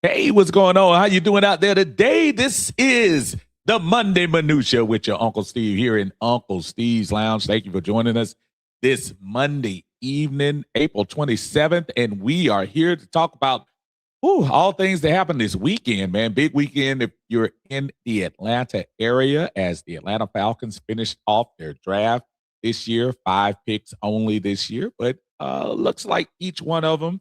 Hey, what's going on? How you doing out there today? This is the Monday Minutia with your Uncle Steve here in Uncle Steve's Lounge. Thank you for joining us this Monday evening, April 27th. And we are here to talk about all things that happened this weekend, man. Big weekend if you're in the Atlanta area as the Atlanta Falcons finished off their draft this year. 5 picks only this year, but looks like each one of them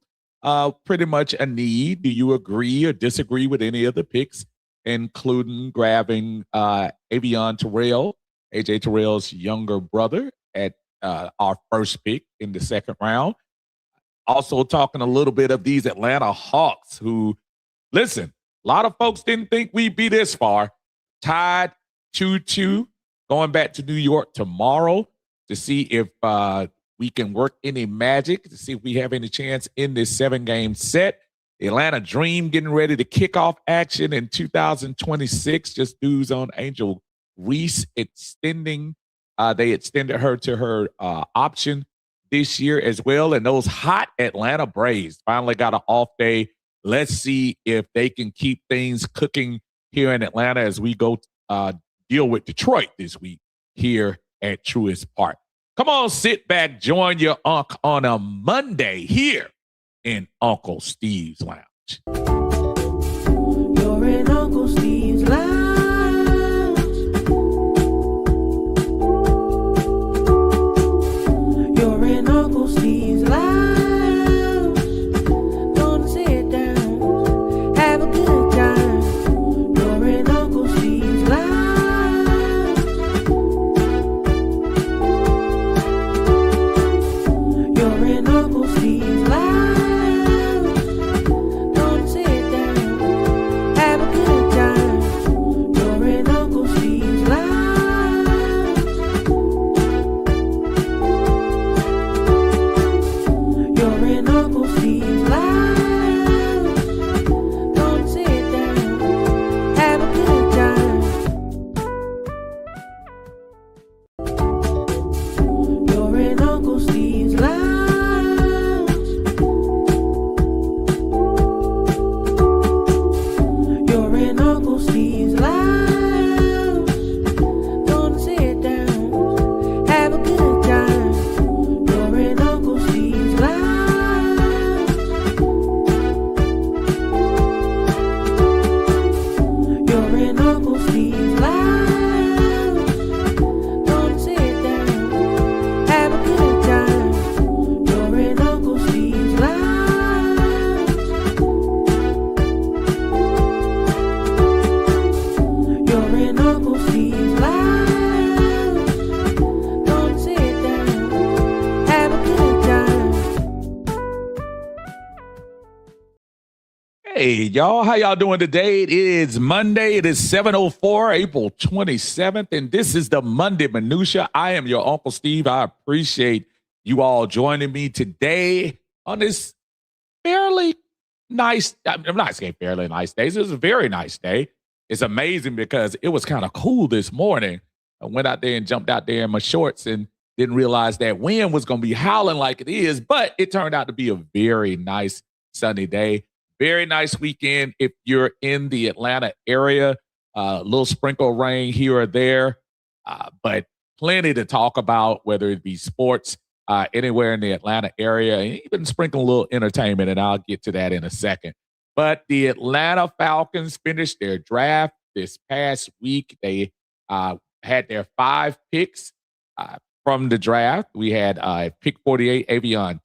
pretty much a need. Do you agree or disagree with any of the picks, including grabbing Avion Terrell, AJ Terrell's younger brother, at our first pick in the second round? Also, talking a little bit of these Atlanta Hawks who, listen, a lot of folks didn't think we'd be this far. Tied 2-2, going back to New York tomorrow to see if we can work any magic, to see if we have any chance in this 7-game set. The Atlanta Dream getting ready to kick off action in 2026. Just news on Angel Reese extending. They extended her to her option this year as well. And those hot Atlanta Braves finally got an off day. Let's see if they can keep things cooking here in Atlanta as we go deal with Detroit this week here at Truist Park. Come on, sit back, join your uncle on a Monday here in Uncle Steve's Lounge. You're in Uncle Steve's Lounge. You're in Uncle Steve's Lounge. Gonna sit down, have a good time. You're in Uncle Steve's Lounge. You're in Uncle Steve's Lounge. Gonna sit down, have a good time. You're in Uncle Steve's Lounge. You're in Uncle Steve's Lounge. Gonna sit down, have a good time. You're in Uncle Steve's Lounge. You're in Uncle Steve's Lounge. Gonna sit down, have a good time. You're in Uncle Steve's Lounge. You're in Uncle Steve's Lounge. Gonna sit down, have a good time. You're in Uncle Steve's Lounge. You're in Uncle Steve's Lounge. Gonna sit down, have a good time. Hey, y'all, how y'all doing today? It is Monday. It is 7:04, April 27th, and this is the Monday Minutia. I am your Uncle Steve. I appreciate you all joining me today on this fairly nice, I'm not saying fairly nice days. It was a very nice day. It's amazing because it was kind of cool this morning. I went out there and jumped out there in my shorts and didn't realize that wind was going to be howling like it is, but it turned out to be a very nice sunny day. Very nice weekend if you're in the Atlanta area. A little sprinkle rain here or there, but plenty to talk about, whether it be sports anywhere in the Atlanta area, and even sprinkle a little entertainment, and I'll get to that in a second. But the Atlanta Falcons finished their draft this past week. They had their 5 picks from the draft. We had pick 48, Avion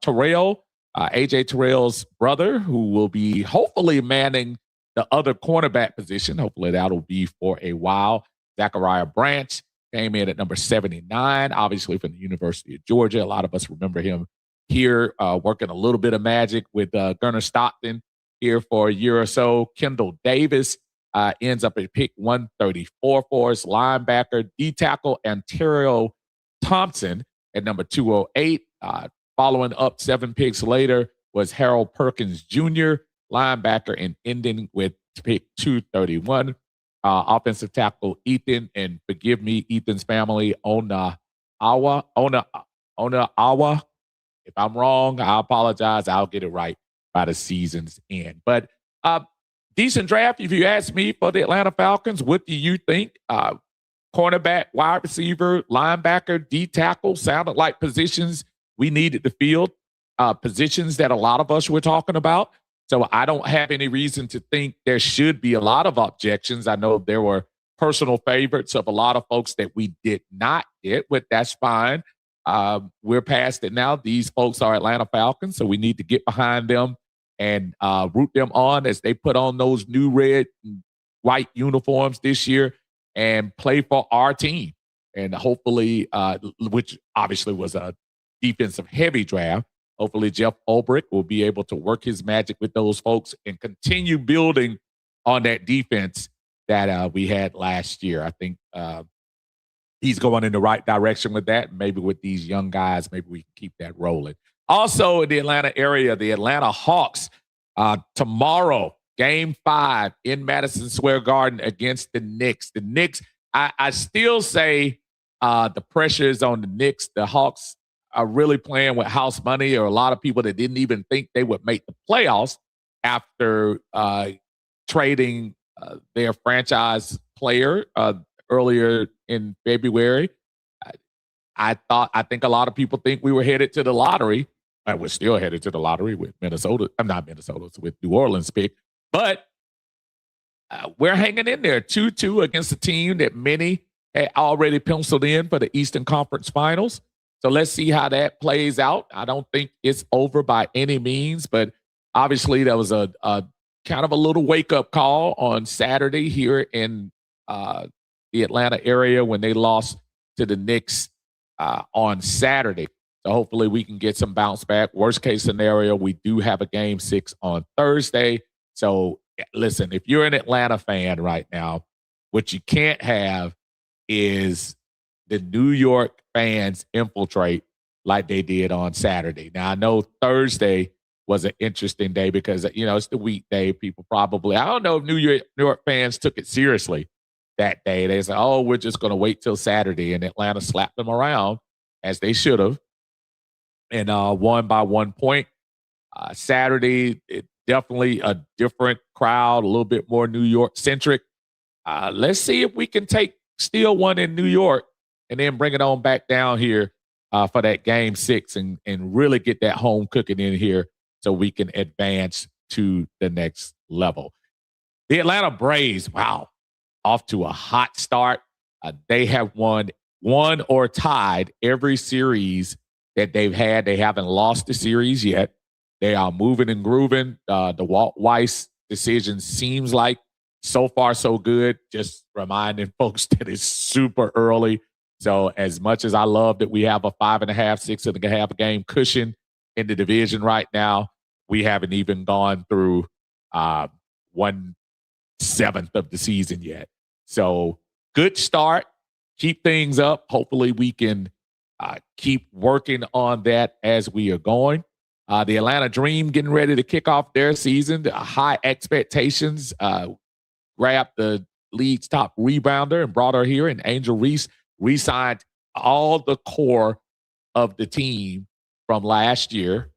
Terrell, AJ Terrell's brother, who will be hopefully manning the other cornerback position. Hopefully that'll be for a while. Zachariah Branch came in at number 79, obviously from the University of Georgia. A lot of us remember him here working a little bit of magic with Gunnar Stockton here for a year or so. Kendall Davis ends up at pick 134 for us. Linebacker, D-tackle Ontario Thompson at number 208. Following up 7 picks later was Harold Perkins Jr., linebacker, and ending with pick 231. Offensive tackle Ethan, and forgive me, Ethan's family, Ona Awa. If I'm wrong, I apologize. I'll get it right by the season's end. But Uh, Decent draft, if you ask me, for the Atlanta Falcons. What do you think? Cornerback, wide receiver, linebacker, D tackle sounded like positions we needed to field, positions that a lot of us were talking about. So I don't have any reason to think there should be a lot of objections. I know there were personal favorites of a lot of folks that we did not get, but that's fine. We're past it now. These folks are Atlanta Falcons, so we need to get behind them and root them on as they put on those new red and white uniforms this year and play for our team. And hopefully, which obviously was a defensive heavy draft, hopefully Jeff Ulbrich will be able to work his magic with those folks and continue building on that defense that we had last year. I think he's going in the right direction with that. Maybe with these young guys, maybe we can keep that rolling. Also in the Atlanta area, the Atlanta Hawks, tomorrow, Game 5 in Madison Square Garden against the Knicks. The Knicks, I still say the pressure is on the Knicks. The Hawks are really playing with house money, or a lot of people that didn't even think they would make the playoffs after trading their franchise player earlier in February. I think a lot of people think we were headed to the lottery. We're still headed to the lottery with Minnesota. I'm not Minnesota, with New Orleans pick. But we're hanging in there 2-2 against a team that many had already penciled in for the Eastern Conference Finals. So let's see how that plays out. I don't think it's over by any means, but obviously that was a kind of a little wake-up call on Saturday here in the Atlanta area when they lost to the Knicks on Saturday. So hopefully we can get some bounce back. Worst case scenario, we do have a Game 6 on Thursday. So listen, if you're an Atlanta fan right now, what you can't have is the New York fans infiltrate like they did on Saturday. Now, I know Thursday was an interesting day because, it's the weekday. People probably, I don't know if New York fans took it seriously that day. They said, oh, we're just going to wait till Saturday. And Atlanta slapped them around, as they should have, and won by 1 point. Saturday, definitely a different crowd, a little bit more New York-centric. Let's see if we can steal one in New York and then bring it on back down here for that Game 6 and really get that home cooking in here so we can advance to the next level. The Atlanta Braves, wow, off to a hot start. They have won or tied every series that they've had. They haven't lost the series yet. They are moving and grooving. The Walt Weiss decision seems like so far so good. Just reminding folks that it's super early. So as much as I love that we have a 5.5, 6.5 game cushion in the division right now, we haven't even gone through 1/7 of the season yet. So good start. Keep things up. Hopefully we can keep working on that as we are going. The Atlanta Dream getting ready to kick off their season. High expectations. Grabbed the league's top rebounder and brought her here. And Angel Reese re-signed all the core of the team from last year.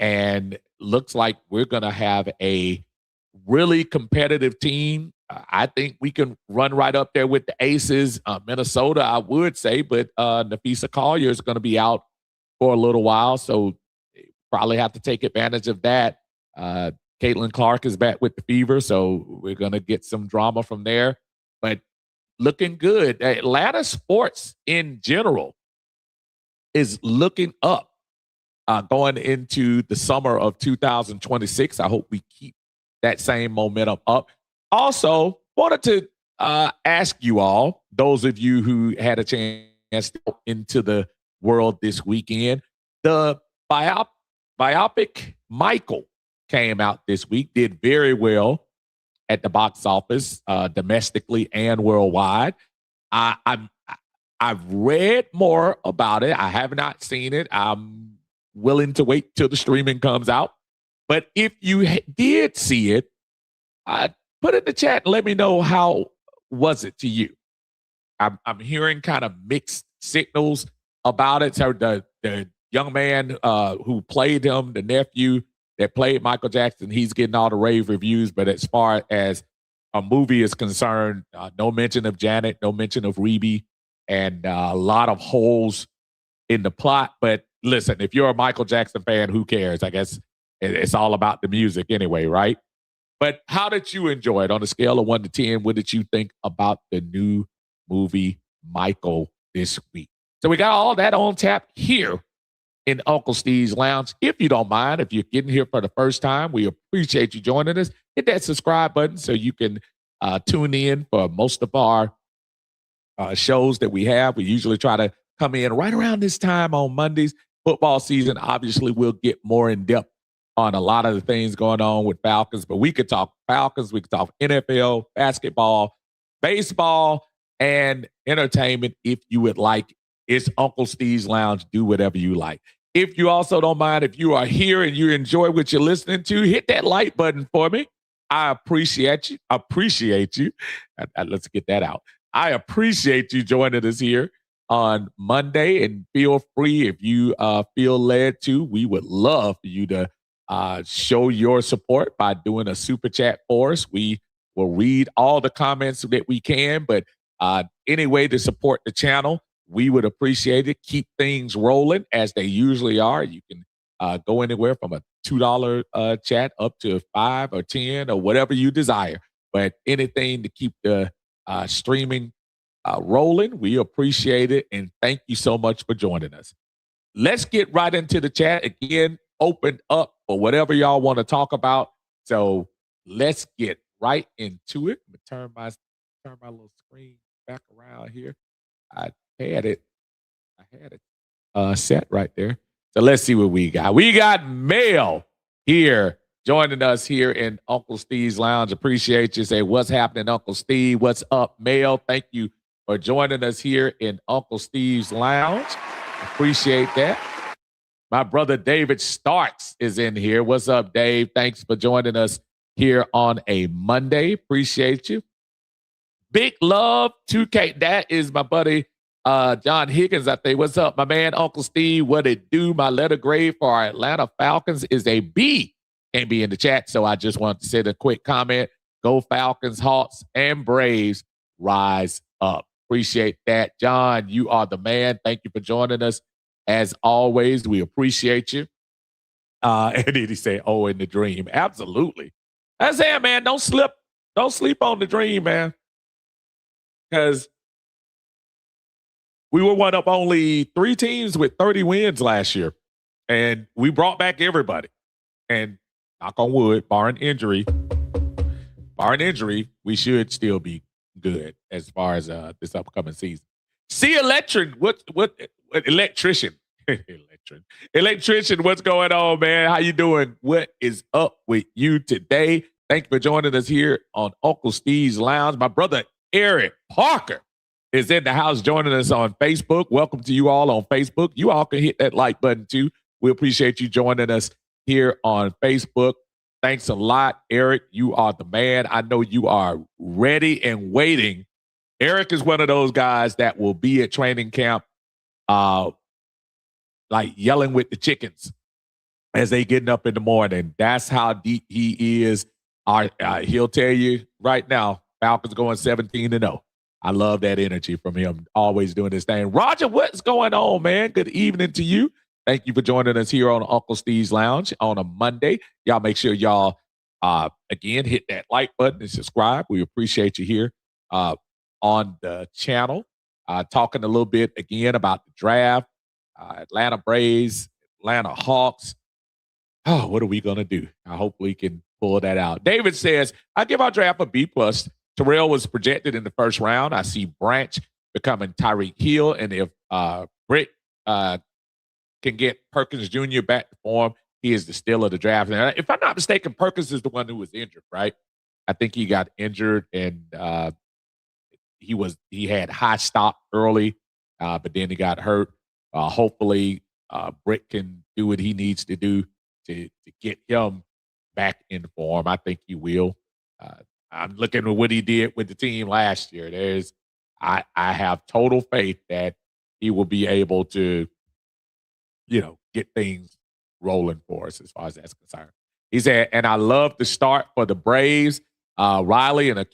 And looks like we're going to have a really competitive team. I think we can run right up there with the Aces. Minnesota, I would say, but Nafisa Collier is going to be out for a little while. So probably have to take advantage of that. Caitlin Clark is back with the fever, so we're going to get some drama from there. But looking good. Atlanta sports in general is looking up going into the summer of 2026. I hope we keep that same momentum up. Also, wanted to ask you all, those of you who had a chance to go into the world this weekend, the biopic Micheal came out this week, did very well at the box office, domestically and worldwide. I've read more about it. I have not seen it. I'm willing to wait till the streaming comes out. But if you did see it, put in the chat and let me know how was it to you. I'm hearing kind of mixed signals about it. So the young man who played him, the nephew, that played Michael Jackson, he's getting all the rave reviews. But as far as a movie is concerned, no mention of Janet, no mention of Reby, and a lot of holes in the plot. But listen, if you're a Michael Jackson fan, who cares? I guess it's all about the music anyway, right? But how did you enjoy it on a scale of 1 to 10? What did you think about the new movie Michael this week? So we got all that on tap here in Uncle Steve's Lounge. If you don't mind, if you're getting here for the first time, we appreciate you joining us. Hit that subscribe button so you can tune in for most of our shows that we have. We usually try to come in right around this time on Mondays. Football season, obviously, we'll get more in depth on a lot of the things going on with Falcons, but we could talk Falcons, we could talk NFL, basketball, baseball, and entertainment if you would like. It's Uncle Steve's Lounge. Do whatever you like. If you also don't mind, if you are here and you enjoy what you're listening to, hit that like button for me. I appreciate you. Let's get that out. I appreciate you joining us here on Monday, and feel free if you feel led to. We would love for you to show your support by doing a super chat for us. We will read all the comments that we can, but any way to support the channel, we would appreciate it. Keep things rolling as they usually are. You can go anywhere from a $2 chat up to 5 or 10 or whatever you desire. But anything to keep the streaming rolling, we appreciate it. And thank you so much for joining us. Let's get right into the chat. Again, opened up for whatever y'all want to talk about. So let's get right into it. I'm gonna turn my little screen back around here. I had it set right there. So let's see what we got. We got Micheal here joining us here in Uncle Steve's Lounge. Appreciate you. Say, what's happening, Uncle Steve? What's up, Micheal? Thank you for joining us here in Uncle Steve's Lounge. Appreciate that. My brother David Starks is in here. What's up, Dave? Thanks for joining us here on a Monday. Appreciate you. Big love, 2K. That is my buddy John Higgins, I think. What's up, my man, Uncle Steve? What it do? My letter grade for our Atlanta Falcons is a B. Can't be in the chat, so I just want to send a quick comment. Go Falcons, Hawks, and Braves. Rise up. Appreciate that. John, you are the man. Thank you for joining us. As always, we appreciate you. And then he said, oh, in the dream. Absolutely. I said, man, don't sleep on the dream, man. Because we were one up only 3 teams with 30 wins last year. And we brought back everybody. And knock on wood, barring injury, we should still be good as far as this upcoming season. See, electrician, electrician, what's going on, man? How you doing? What is up with you today? Thank you for joining us here on Uncle Steve's Lounge. My brother Eric Parker is in the house joining us on Facebook. Welcome to you all on Facebook. You all can hit that like button too. We appreciate you joining us here on Facebook. Thanks a lot, Eric. You are the man. I know you are ready and waiting. Eric is one of those guys that will be at training camp like yelling with the chickens as they getting up in the morning. That's how deep he is. He'll tell you right now, Falcons going 17-0. I love that energy from him, always doing his thing. Roger, what's going on, man? Good evening to you. Thank you for joining us here on Uncle Steve's Lounge on a Monday. Y'all make sure y'all, again, hit that like button and subscribe. We appreciate you here on the channel. Talking a little bit, again, about the draft, Atlanta Braves, Atlanta Hawks. Oh, what are we going to do? I hope we can pull that out. David says, I give our draft a B+. Terrell was projected in the first round. I see Branch becoming Tyreek Hill. And if Britt can get Perkins Jr. back to form, he is the steal of the draft. And if I'm not mistaken, Perkins is the one who was injured, right? I think he got injured and he had high stock early, but then he got hurt. Hopefully, Britt can do what he needs to do to get him back in form. I think he will. I'm looking at what he did with the team last year. I have total faith that he will be able to, get things rolling for us as far as that's concerned. He said, and I love the start for the Braves. Riley and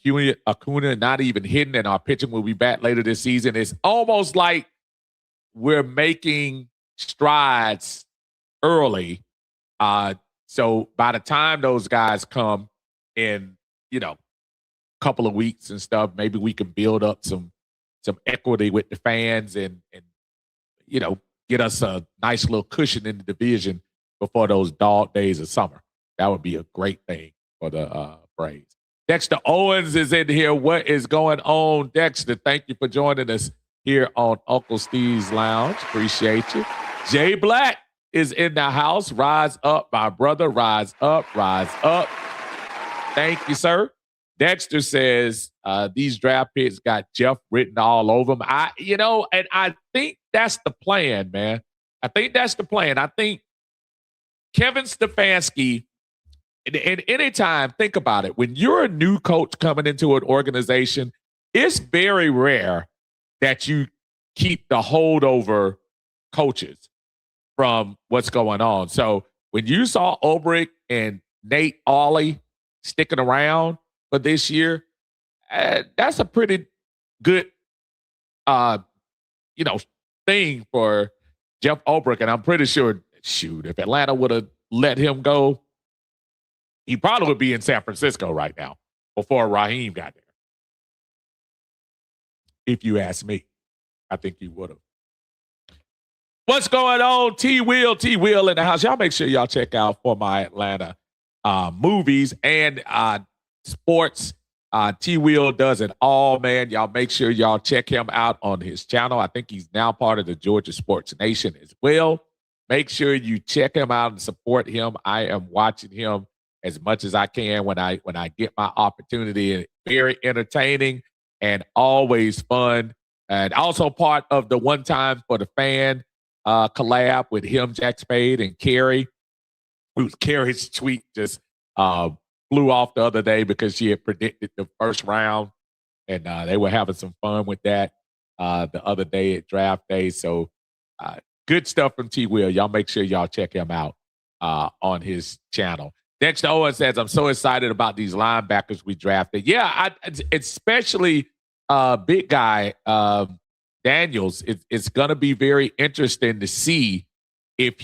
Acuna not even hitting, and our pitching will be back later this season. It's almost like we're making strides early. So by the time those guys come in, couple of weeks and stuff, maybe we can build up some equity with the fans and get us a nice little cushion in the division before those dog days of summer. That would be a great thing for the Braves. Dexter Owens is in here. What is going on, Dexter? Thank you for joining us here on Uncle Steve's Lounge. Appreciate you. Jay Black is in the house. Rise up, my brother. Rise up, rise up. Thank you, sir. Dexter says these draft picks got Jeff written all over them. And I think that's the plan, man. I think that's the plan. I think Kevin Stefanski, and anytime, think about it. When you're a new coach coming into an organization, it's very rare that you keep the holdover coaches from what's going on. So when you saw Ulbrich and Nate Ollie sticking around for this year, that's a pretty good, thing for Jeff Ulbrich. And I'm pretty sure, if Atlanta would have let him go, he probably would be in San Francisco right now before Raheem got there. If you ask me, I think he would have. What's going on? T-Wheel in the house. Y'all make sure y'all check out For My Atlanta movies and sports. T-Wheel does it all, man. Y'all make sure y'all check him out on his channel. I think he's now part of the Georgia Sports Nation as well. Make sure you check him out and support him. I am watching him as much as I can when I get my opportunity. Very entertaining and always fun. And also part of the One Time for the Fan collab with him, Jack Spade, and Carrie. Carrie's tweet just flew off the other day because she had predicted the first round, and they were having some fun with that the other day at draft day. So good stuff from T-Will. Y'all make sure y'all check him out on his channel. Dexter Owen says, I'm so excited about these linebackers we drafted. Yeah, especially big guy Daniels. It's going to be very interesting to see if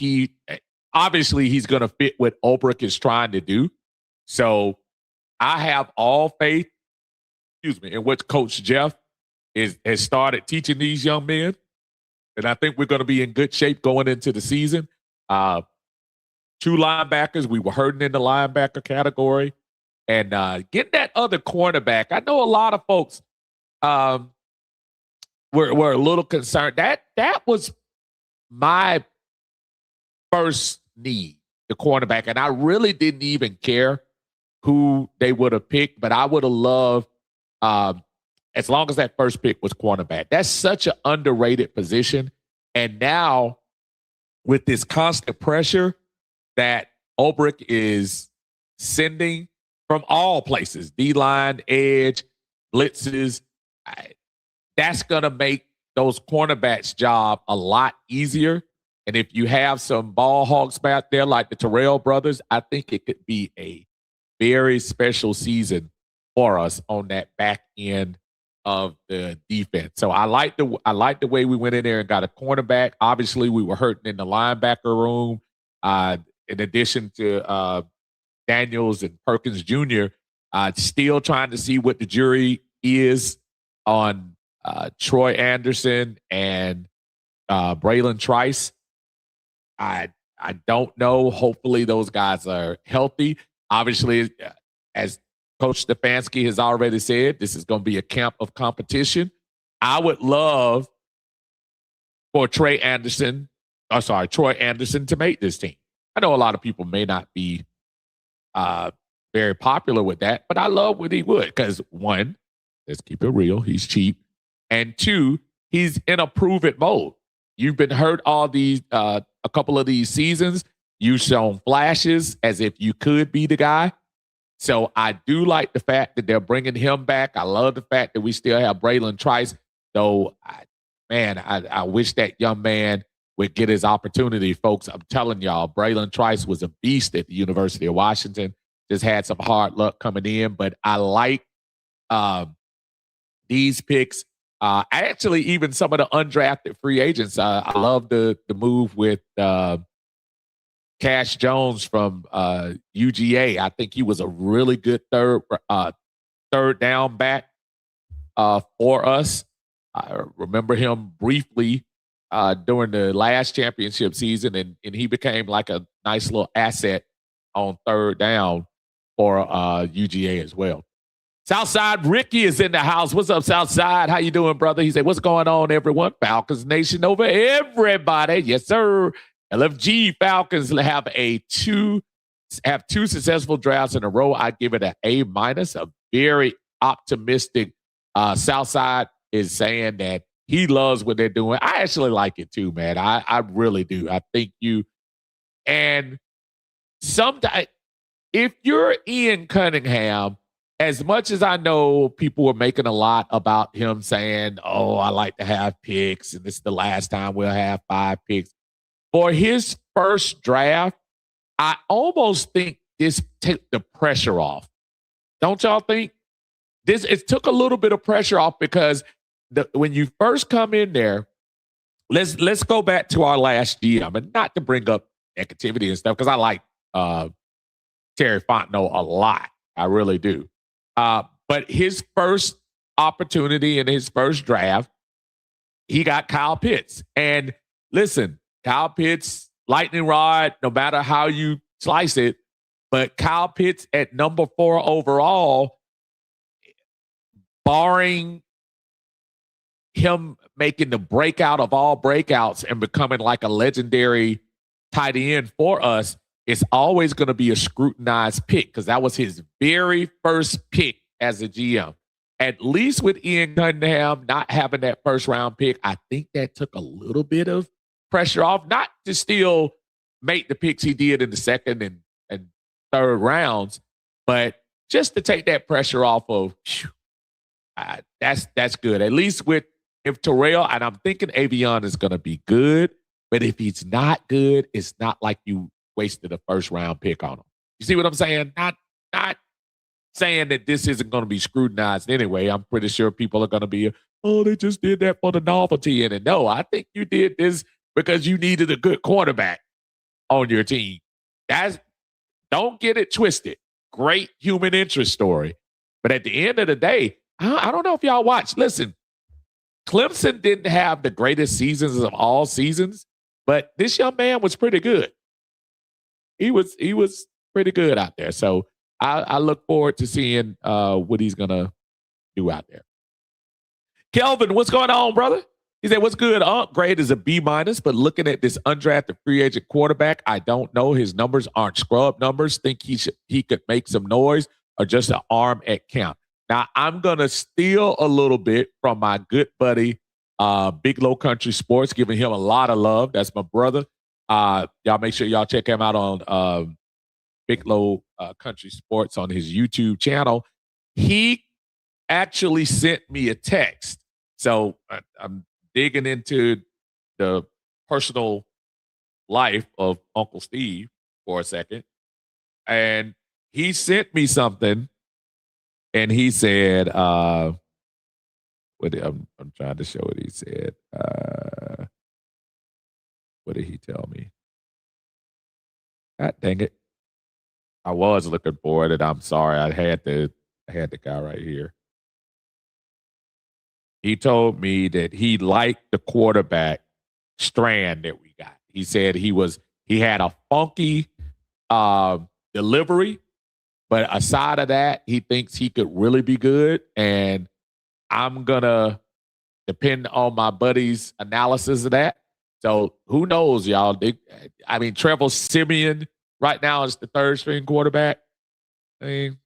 obviously he's going to fit what Ulbrich is trying to do. So I have all faith, in what Coach Jeff has started teaching these young men. And I think we're going to be in good shape going into the season. Two linebackers. We were hurting in the linebacker category. And getting that other cornerback. I know a lot of folks were a little concerned. That was my first need, the cornerback. And I really didn't even care who they would have picked, but I would have loved, as long as that first pick was cornerback. That's such an underrated position. And now, with this constant pressure that Ulbrich is sending from all places, D-line, edge, blitzes, that's going to make those cornerbacks' job a lot easier. And if you have some ball hogs back there like the Terrell brothers, I think it could be a very special season for us on that back end of the defense. So I like the way we went in there and got a cornerback. Obviously, we were hurting in the linebacker room. In addition to Daniels and Perkins Jr., still trying to see what the jury is on Troy Anderson and Braylon Trice. I don't know. Hopefully those guys are healthy. Obviously, as Coach Stefanski has already said, this is going to be a camp of competition. I would love for Troy Anderson to make this team. I know a lot of people may not be very popular with that, but I love what he would because, one, let's keep it real, he's cheap. And two, he's in a prove-it mode. You've been hurt all these a couple of these seasons. You've shown flashes as if you could be the guy. So I do like the fact that they're bringing him back. I love the fact that we still have Braylon Trice, though, I wish that young man would get his opportunity, folks. I'm telling y'all, Braylon Trice was a beast at the University of Washington. Just had some hard luck coming in, but I like these picks. Actually, even some of the undrafted free agents. I love the move with Cash Jones from UGA. I think he was a really good third down back for us. I remember him briefly during the last championship season, and he became like a nice little asset on third down for UGA as well. Southside Ricky is in the house. What's up, Southside? How you doing, brother? He said, what's going on, everyone? Falcons Nation over everybody. Yes, sir. LFG Falcons have two successful drafts in a row. I give it an A-. A very optimistic Southside is saying that he loves what they're doing. I actually like it too, man. I really do. I think you and sometimes if you're Ian Cunningham, as much as I know people were making a lot about him saying, oh, I like to have picks, and this is the last time we'll have 5 picks. For his first draft, I almost think this took the pressure off. Don't y'all think? It took a little bit of pressure off because when you first come in there, let's go back to our last GM, and not to bring up negativity and stuff, because I like Terry Fontenot a lot. I really do. But his first opportunity in his first draft, he got Kyle Pitts. And listen, Kyle Pitts, lightning rod, no matter how you slice it, but Kyle Pitts at number 4 overall, barring him making the breakout of all breakouts and becoming like a legendary tight end for us, it's always going to be a scrutinized pick because that was his very first pick as a GM. At least with Ian Cunningham not having that first round pick, I think that took a little bit of pressure off, not to still make the picks he did in the second and third rounds, but just to take that pressure off of, that's good. At least if Terrell, and I'm thinking Avion is going to be good, but if he's not good, it's not like you wasted a first round pick on him. You see what I'm saying? Not saying that this isn't going to be scrutinized anyway. I'm pretty sure people are going to be, oh, they just did that for the novelty in it. No, I think you did this because you needed a good quarterback on your team. Don't get it twisted. Great human interest story. But at the end of the day, I don't know if y'all watched. Listen, Clemson didn't have the greatest seasons of all seasons, but this young man was pretty good. He was pretty good out there. So I look forward to seeing what he's going to do out there. Kelvin, what's going on, brother? He said, what's good? Grade is a B-, but looking at this undrafted free agent quarterback, I don't know. His numbers aren't scrub numbers. Think he could make some noise or just an arm at camp. Now, I'm going to steal a little bit from my good buddy, Big Low Country Sports, giving him a lot of love. That's my brother. Y'all make sure y'all check him out on Big Low Country Sports on his YouTube channel. He actually sent me a text. So I'm digging into the personal life of Uncle Steve for a second. And he sent me something. And he said, I'm trying to show what he said. What did he tell me? God dang it. I was looking for it, and I'm sorry. I had the guy right here. He told me that he liked the quarterback Strand that we got. He said he had a funky delivery, but aside of that, he thinks he could really be good. And I'm gonna depend on my buddy's analysis of that. So who knows, y'all? Trevor Siemian right now is the third string quarterback. I mean,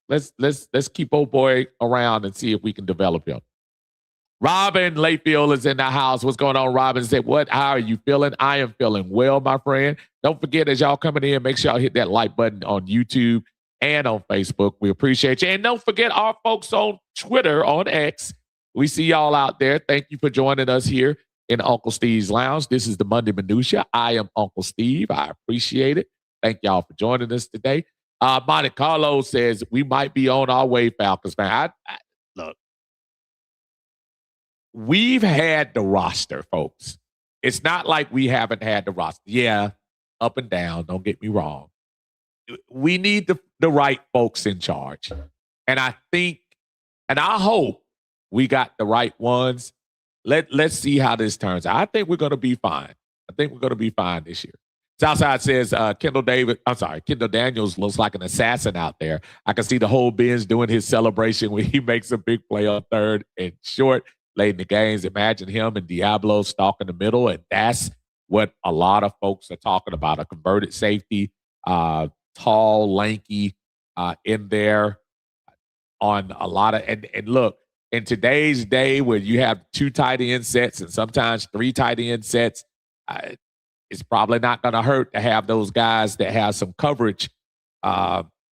let's keep old boy around and see if we can develop him. Robin Layfield is in the house. What's going on, Robin? Said, how are you feeling? I am feeling well, my friend. Don't forget, as y'all coming in, make sure y'all hit that like button on YouTube and on Facebook. We appreciate you. And don't forget our folks on Twitter, on X. We see y'all out there. Thank you for joining us here. in Uncle Steve's Lounge. This is the Monday Minutia. I am Uncle Steve. I appreciate it. Thank y'all for joining us today. Monte Carlo says we might be on our way, Falcons fan. Look, we've had the roster, folks. It's not like we haven't had the roster. Yeah, up and down. Don't get me wrong. We need the right folks in charge. And I think, and I hope we got the right ones. Let's see how this turns out. I think we're going to be fine. I think we're going to be fine this year. Southside says Kendall Daniels looks like an assassin out there. I can see the whole Benz doing his celebration when he makes a big play on third and short late in the games. Imagine him and Diablo stalking the middle, and that's what a lot of folks are talking about, a converted safety, tall, lanky, in there on a lot of, and look, in today's day where you have 2 tight end sets and sometimes 3 tight end sets, it's probably not going to hurt to have those guys that have some coverage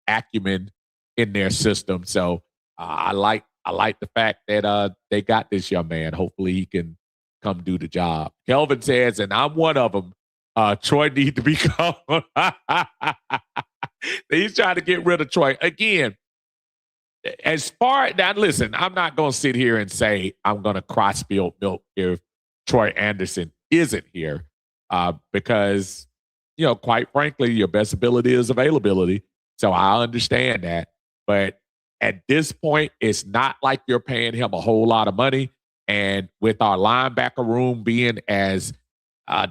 acumen in their system. So I like the fact that they got this young man. Hopefully he can come do the job. Kelvin says, and I'm one of them, Troy need to be gone. He's trying to get rid of Troy. Again, as far now, listen, I'm not going to sit here and say I'm going to cross spill milk if Troy Anderson isn't here, because, quite frankly, your best ability is availability. So I understand that. But at this point, it's not like you're paying him a whole lot of money. And with our linebacker room being as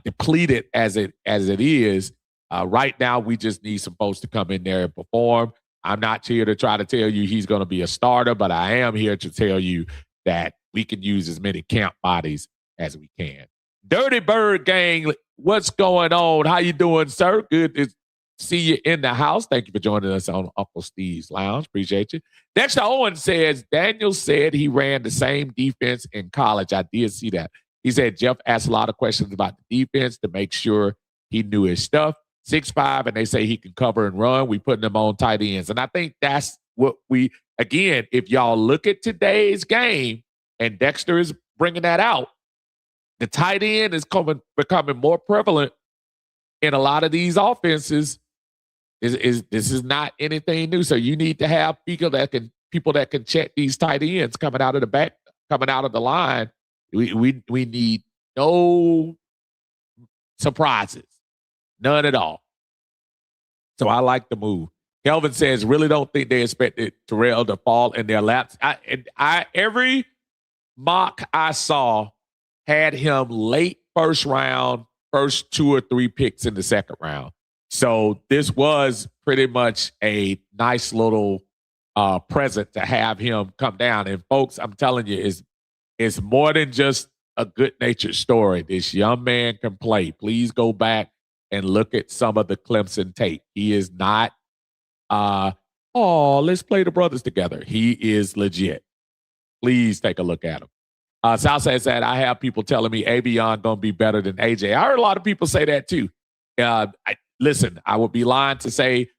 depleted as it is, right now we just need some folks to come in there and perform. I'm not here to try to tell you he's going to be a starter, but I am here to tell you that we can use as many camp bodies as we can. Dirty Bird Gang, what's going on? How you doing, sir? Good to see you in the house. Thank you for joining us on Uncle Steve's Lounge. Appreciate you. Dexter Owen says, Daniel said he ran the same defense in college. I did see that. He said Jeff asked a lot of questions about the defense to make sure he knew his stuff. 6'5", and they say he can cover and run. We putting them on tight ends. And I think that's what again, if y'all look at today's game, and Dexter is bringing that out, the tight end is becoming more prevalent in a lot of these offenses. This is not anything new. So you need to have people that can check these tight ends coming out of the back, coming out of the line. We need no surprises. None at all. So I like the move. Kelvin says, really don't think they expected Terrell to fall in their laps. Every mock I saw had him late first round, first 2 or 3 picks in the second round. So this was pretty much a nice little present to have him come down. And folks, I'm telling you, it's more than just a good-natured story. This young man can play. Please go back and look at some of the Clemson tape. He is not, let's play the brothers together. He is legit. Please take a look at him. Southside said, I have people telling me Avion going to be better than AJ. I heard a lot of people say that too. Listen, I would be lying to say,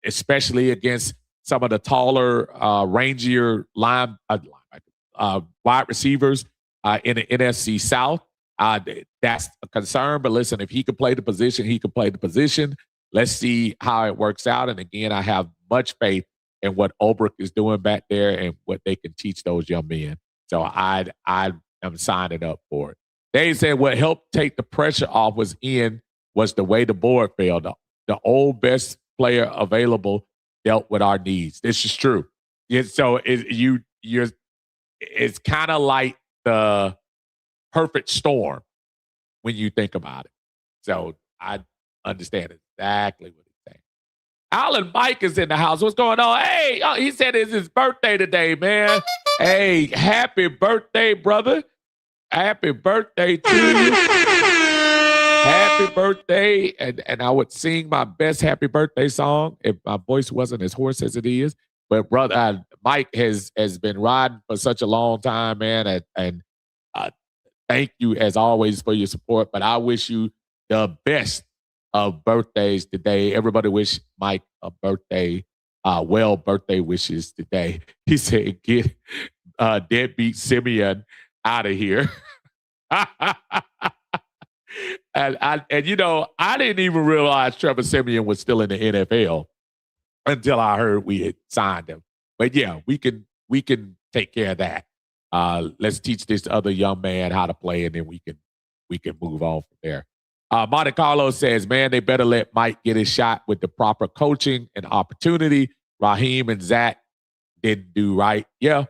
especially against some of the taller, rangier wide receivers in the NFC South. That's a concern, but listen, if he could play the position, he could play the position. Let's see how it works out. And again, I have much faith in what Ulbrich is doing back there and what they can teach those young men. So I am signing up for it. They said what helped take the pressure off was the way the board fell. The old best player available dealt with our needs. This is true. So it's kind of like the perfect storm when you think about it. So I understand exactly what he's saying. Alan Mike is in the house. What's going on? Hey, he said it's his birthday today, man. Hey, happy birthday, brother. Happy birthday to you. Happy birthday. And I would sing my best happy birthday song if my voice wasn't as hoarse as it is. But brother, Mike has been riding for such a long time, man. And thank you, as always, for your support. But I wish you the best of birthdays today. Everybody wish Mike a birthday, birthday wishes today. He said, get deadbeat Simeon out of here. And I didn't even realize Trevor Siemian was still in the NFL until I heard we had signed him. But yeah, we can take care of that. Let's teach this other young man how to play, and then we can move on from there. Monte Carlo says, man, they better let Mike get his shot with the proper coaching and opportunity. Raheem and Zach didn't do right. Yeah,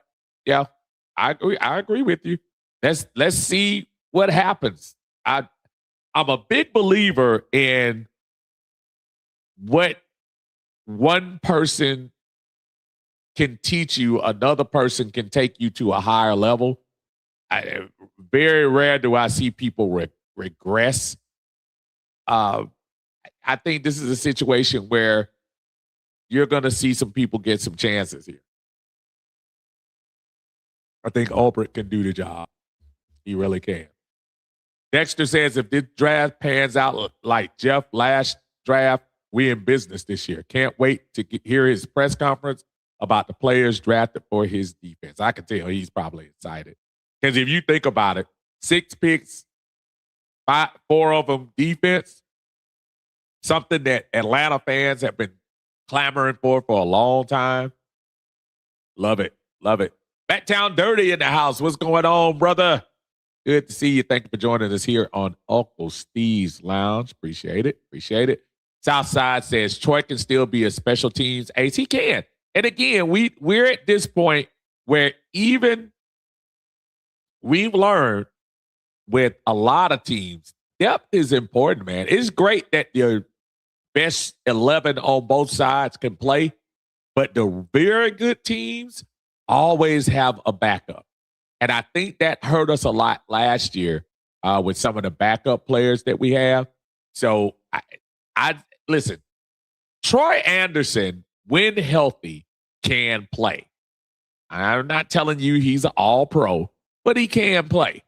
I agree with you. Let's see what happens. I'm a big believer in what one person can teach you, another person can take you to a higher level. Very rare do I see people regress. I think this is a situation where you're going to see some people get some chances here. I think Albrecht can do the job. He really can. Dexter says, if this draft pans out like Jeff last draft, we in business this year. Can't wait to hear his press conference about the players drafted for his defense. I can tell he's probably excited. Because if you think about it, 6 picks, 4 of them defense, something that Atlanta fans have been clamoring for a long time. Love it. Love it. Backtown Dirty in the house. What's going on, brother? Good to see you. Thank you for joining us here on Uncle Steve's Lounge. Appreciate it. Appreciate it. Southside says Troy can still be a special teams ace. He can. And again, we're at this point where even we've learned with a lot of teams, depth is important, man. It's great that your best 11 on both sides can play, but the very good teams always have a backup. And I think that hurt us a lot last year with some of the backup players that we have. So I listen, Troy Anderson, when healthy, can play. I'm not telling you he's an all-pro, but he can play.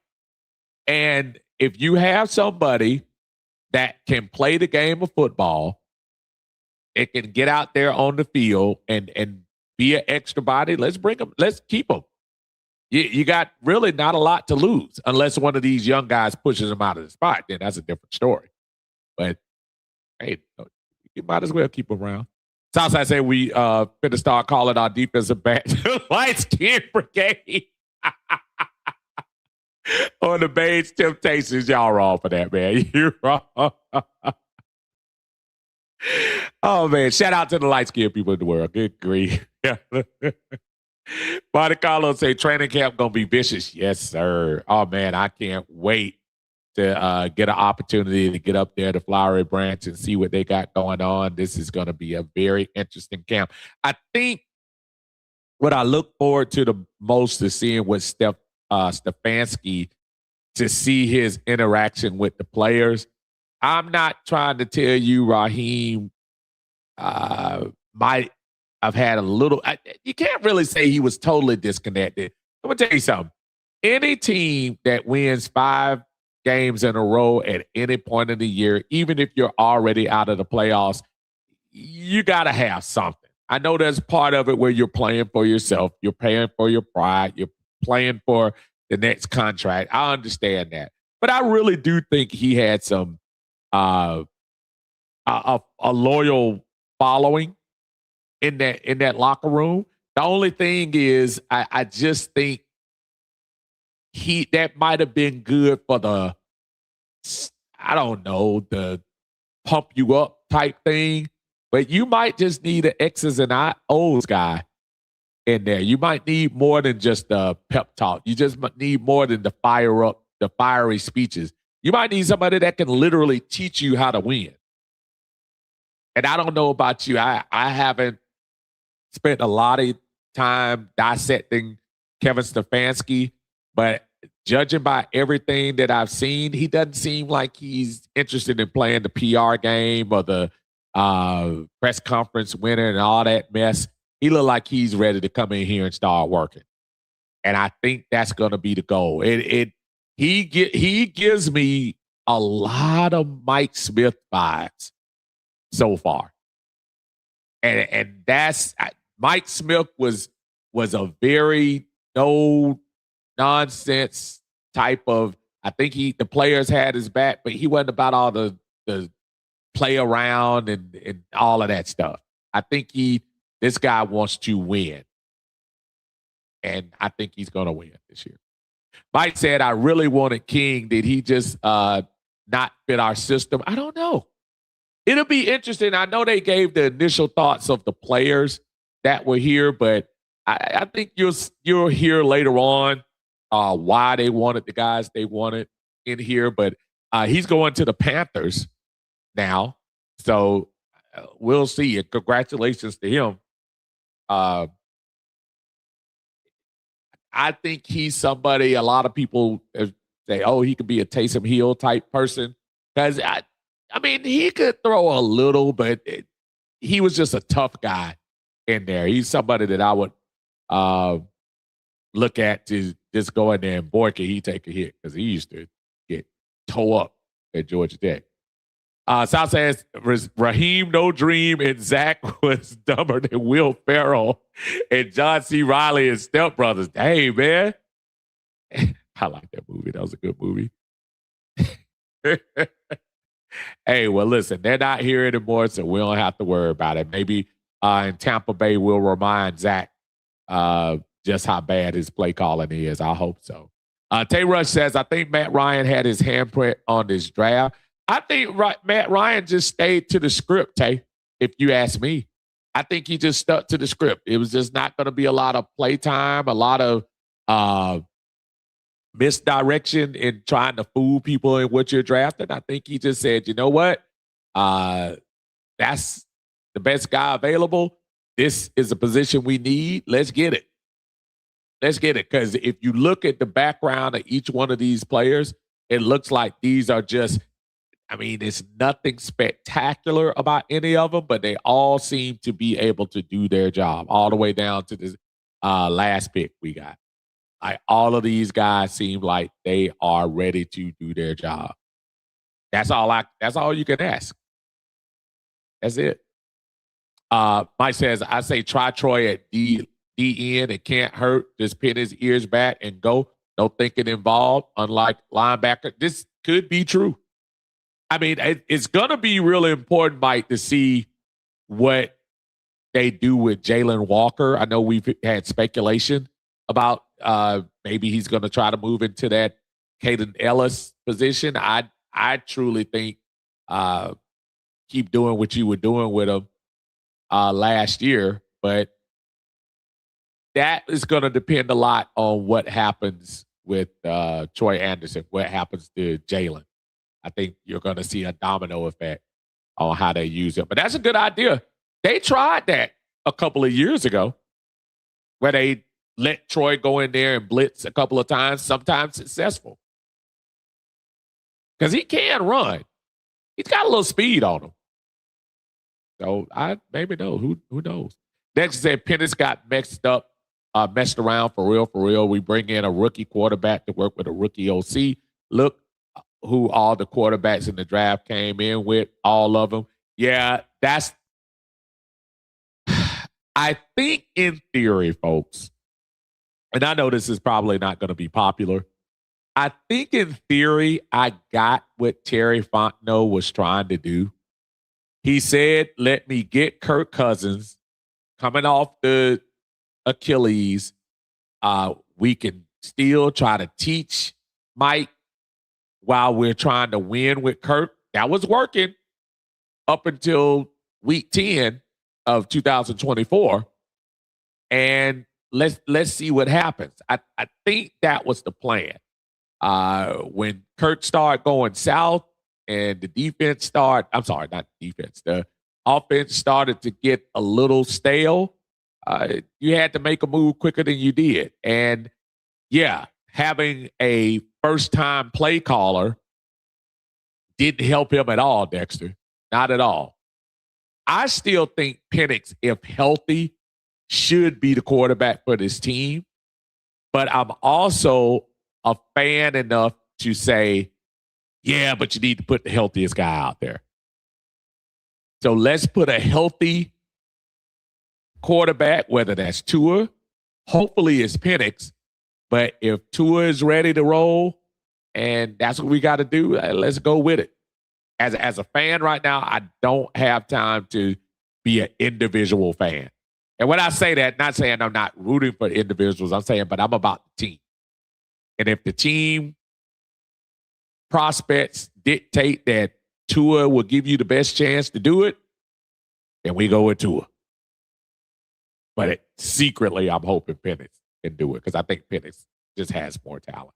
And if you have somebody that can play the game of football, it can get out there on the field and be an extra body, let's bring him. Let's keep him. You got really not a lot to lose unless one of these young guys pushes him out of the spot. Then that's a different story. But, hey, you might as well keep him around. Southside say we finna start calling our defensive back light skin brigade. On the Bates Temptations. Y'all wrong for that, man. You're wrong. Oh, man. Shout out to the light-skinned people in the world. Good grief. Monte Carlo say training camp going to be vicious. Yes, sir. Oh, man. I can't wait to get an opportunity to get up there to Flowery Branch and see what they got going on. This is going to be a very interesting camp. I think what I look forward to the most is seeing what Stefanski, to see his interaction with the players. I'm not trying to tell you Raheem might have had a little. You can't really say he was totally disconnected. I'm going to tell you something. Any team that wins 5 games in a row at any point in the year, even if you're already out of the playoffs, you got to have something. I know there's part of it where you're playing for yourself. You're paying for your pride. You're playing for the next contract. I understand that. But I really do think he had some a loyal following in that locker room. The only thing is I just think that might have been good for the pump you up type thing. But you might just need an X's and O's guy in there. You might need more than just a pep talk. You just need more than the fiery speeches. You might need somebody that can literally teach you how to win. And I don't know about you. I haven't spent a lot of time dissecting Kevin Stefanski, but judging by everything that I've seen, he doesn't seem like he's interested in playing the PR game or the press conference winner and all that mess. He looked like he's ready to come in here and start working. And I think that's going to be the goal. He gives me a lot of Mike Smith vibes so far. And that's Mike Smith was a very no nonsense type of, I think the players had his back, but he wasn't about all the play around and all of that stuff. I think this guy wants to win. And I think he's going to win this year. Mike said, I really wanted King. Did he just not fit our system? I don't know. It'll be interesting. I know they gave the initial thoughts of the players that were here, but I think you'll hear later on why they wanted the guys they wanted in here. But he's going to the Panthers now. So we'll see. And congratulations to him. I think he's somebody a lot of people say, oh, he could be a Taysom Hill type person. Because, I mean, he could throw a little, but he was just a tough guy in there. He's somebody that I would look at to just go in there and boy, can he take a hit because he used to get tore up at Georgia Tech. South says, Raheem No Dream and Zach was dumber than Will Ferrell and John C. Reilly and Step Brothers. Hey, man. I like that movie. That was a good movie. Hey, well, listen, they're not here anymore, so we don't have to worry about it. Maybe in Tampa Bay, we'll remind Zach just how bad his play calling is. I hope so. Tay Rush says, I think Matt Ryan had his handprint on this draft. I think Matt Ryan just stayed to the script, Tay, if you ask me. I think he just stuck to the script. It was just not going to be a lot of playtime, a lot of misdirection in trying to fool people in what you're drafting. I think he just said, you know what? That's the best guy available. This is a position we need. Let's get it. Let's get it. Because if you look at the background of each one of these players, it looks like these are just, I mean, it's nothing spectacular about any of them, but they all seem to be able to do their job all the way down to this last pick we got. Like all of these guys seem like they are ready to do their job. That's all you can ask. That's it. Mike says, I say try Troy at DN. It can't hurt. Just pin his ears back and go. No thinking involved. Unlike linebacker, this could be true. I mean, it's going to be really important, Mike, to see what they do with Jalen Walker. I know we've had speculation about maybe he's going to try to move into that Caden Ellis position. I truly think keep doing what you were doing with him last year, but that is going to depend a lot on what happens with Troy Anderson, what happens to Jalen. I think you're going to see a domino effect on how they use it. But that's a good idea. They tried that a couple of years ago where they let Troy go in there and blitz a couple of times, sometimes successful. Because he can run. He's got a little speed on him. So I maybe know. Who knows? Next said Pennis got messed around for real. We bring in a rookie quarterback to work with a rookie OC. Look who all the quarterbacks in the draft came in with, all of them. Yeah, I think in theory, folks, and I know this is probably not going to be popular, I think in theory, I got what Terry Fontenot was trying to do. He said, let me get Kirk Cousins coming off the Achilles. We can still try to teach Mike while we're trying to win with Kirk. That was working up until week 10 of 2024. And let's see what happens. I think that was the plan. When Kirk started going south and the offense started to get a little stale, you had to make a move quicker than you did. And yeah, having a first-time play caller didn't help him at all, Dexter. Not at all. I still think Penix, if healthy, should be the quarterback for this team. But I'm also a fan enough to say, yeah, but you need to put the healthiest guy out there. So let's put a healthy quarterback, whether that's Tua, hopefully it's Penix. But if Tua is ready to roll And that's what we got to do. Let's go with it. As a fan right now, I don't have time to be an individual fan. And when I say that, not saying I'm not rooting for individuals, I'm saying, but I'm about the team. And if the team prospects dictate that Tua will give you the best chance to do it, then we go with Tua. But secretly, I'm hoping Penix can do it because I think Penix just has more talent.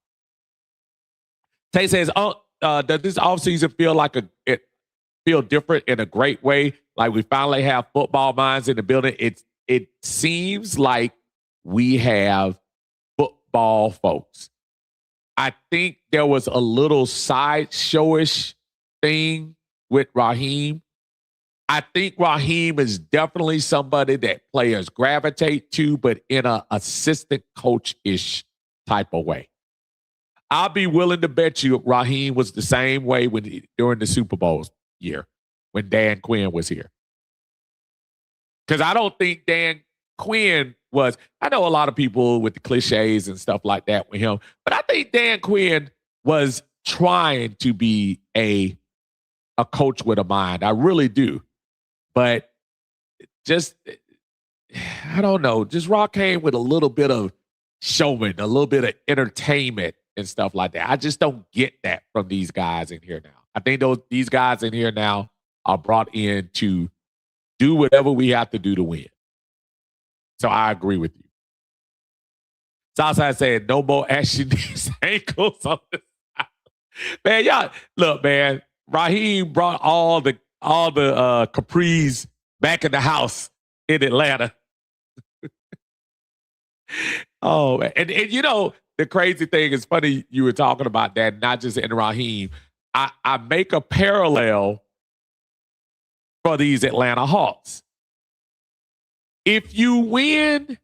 Tay says, does this offseason feel different in a great way? Like we finally have football minds in the building. It seems like we have football folks. I think there was a little sideshowish thing with Raheem. I think Raheem is definitely somebody that players gravitate to, but in an assistant coach-ish type of way. I'll be willing to bet you Raheem was the same way during the Super Bowl year when Dan Quinn was here. Because I don't think Dan Quinn was, I know a lot of people with the cliches and stuff like that with him, but I think Dan Quinn was trying to be a coach with a mind. I really do. But just, I don't know, just Rock came with a little bit of showman, a little bit of entertainment and stuff like that. I just don't get that from these guys in here now. I think these guys in here now are brought in to do whatever we have to do to win. So I agree with you. Southside said, no more ashy knees, ankles on the side. Man, y'all, look, man, Raheem brought all the capris back in the house in Atlanta. Oh, man. And you know, the crazy thing is funny you were talking about that, not just in Raheem. I make a parallel for these Atlanta Hawks. If you win,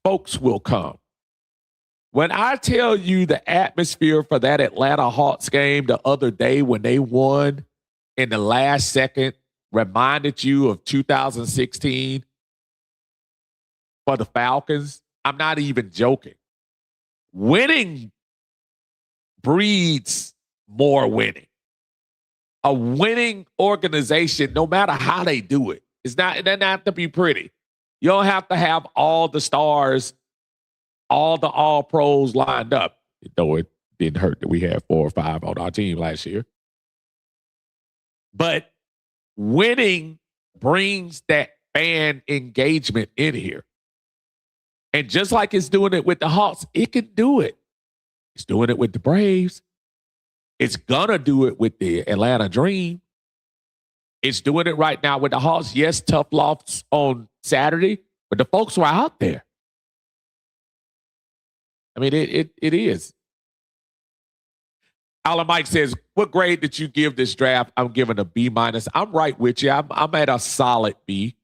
folks will come. When I tell you the atmosphere for that Atlanta Hawks game the other day when they won in the last second reminded you of 2016 for the Falcons, I'm not even joking. Winning breeds more winning. A winning organization, no matter how they do it, it doesn't have to be pretty. You don't have to have all the stars, all the all-pros lined up, though it didn't hurt that we had 4 or 5 on our team last year. But winning brings that fan engagement in here. And just like it's doing it with the Hawks, it can do it. It's doing it with the Braves. It's going to do it with the Atlanta Dream. It's doing it right now with the Hawks. Yes, tough loss on Saturday, but the folks were out there. I mean, it is. Alan Mike says, what grade did you give this draft? I'm giving a B-. I'm right with you. I'm at a solid B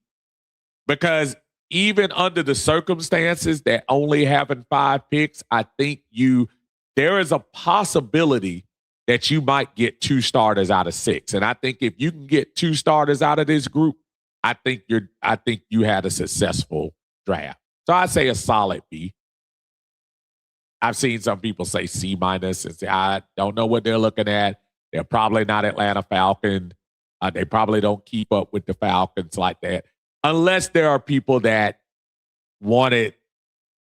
because even under the circumstances that only having 5 picks, I think there is a possibility that you might get 2 starters out of 6. And I think if you can get 2 starters out of this group, I think you had a successful draft. So I say a solid B. I've seen some people say C- and say, I don't know what they're looking at. They're probably not Atlanta Falcon. They probably don't keep up with the Falcons like that. Unless there are people that wanted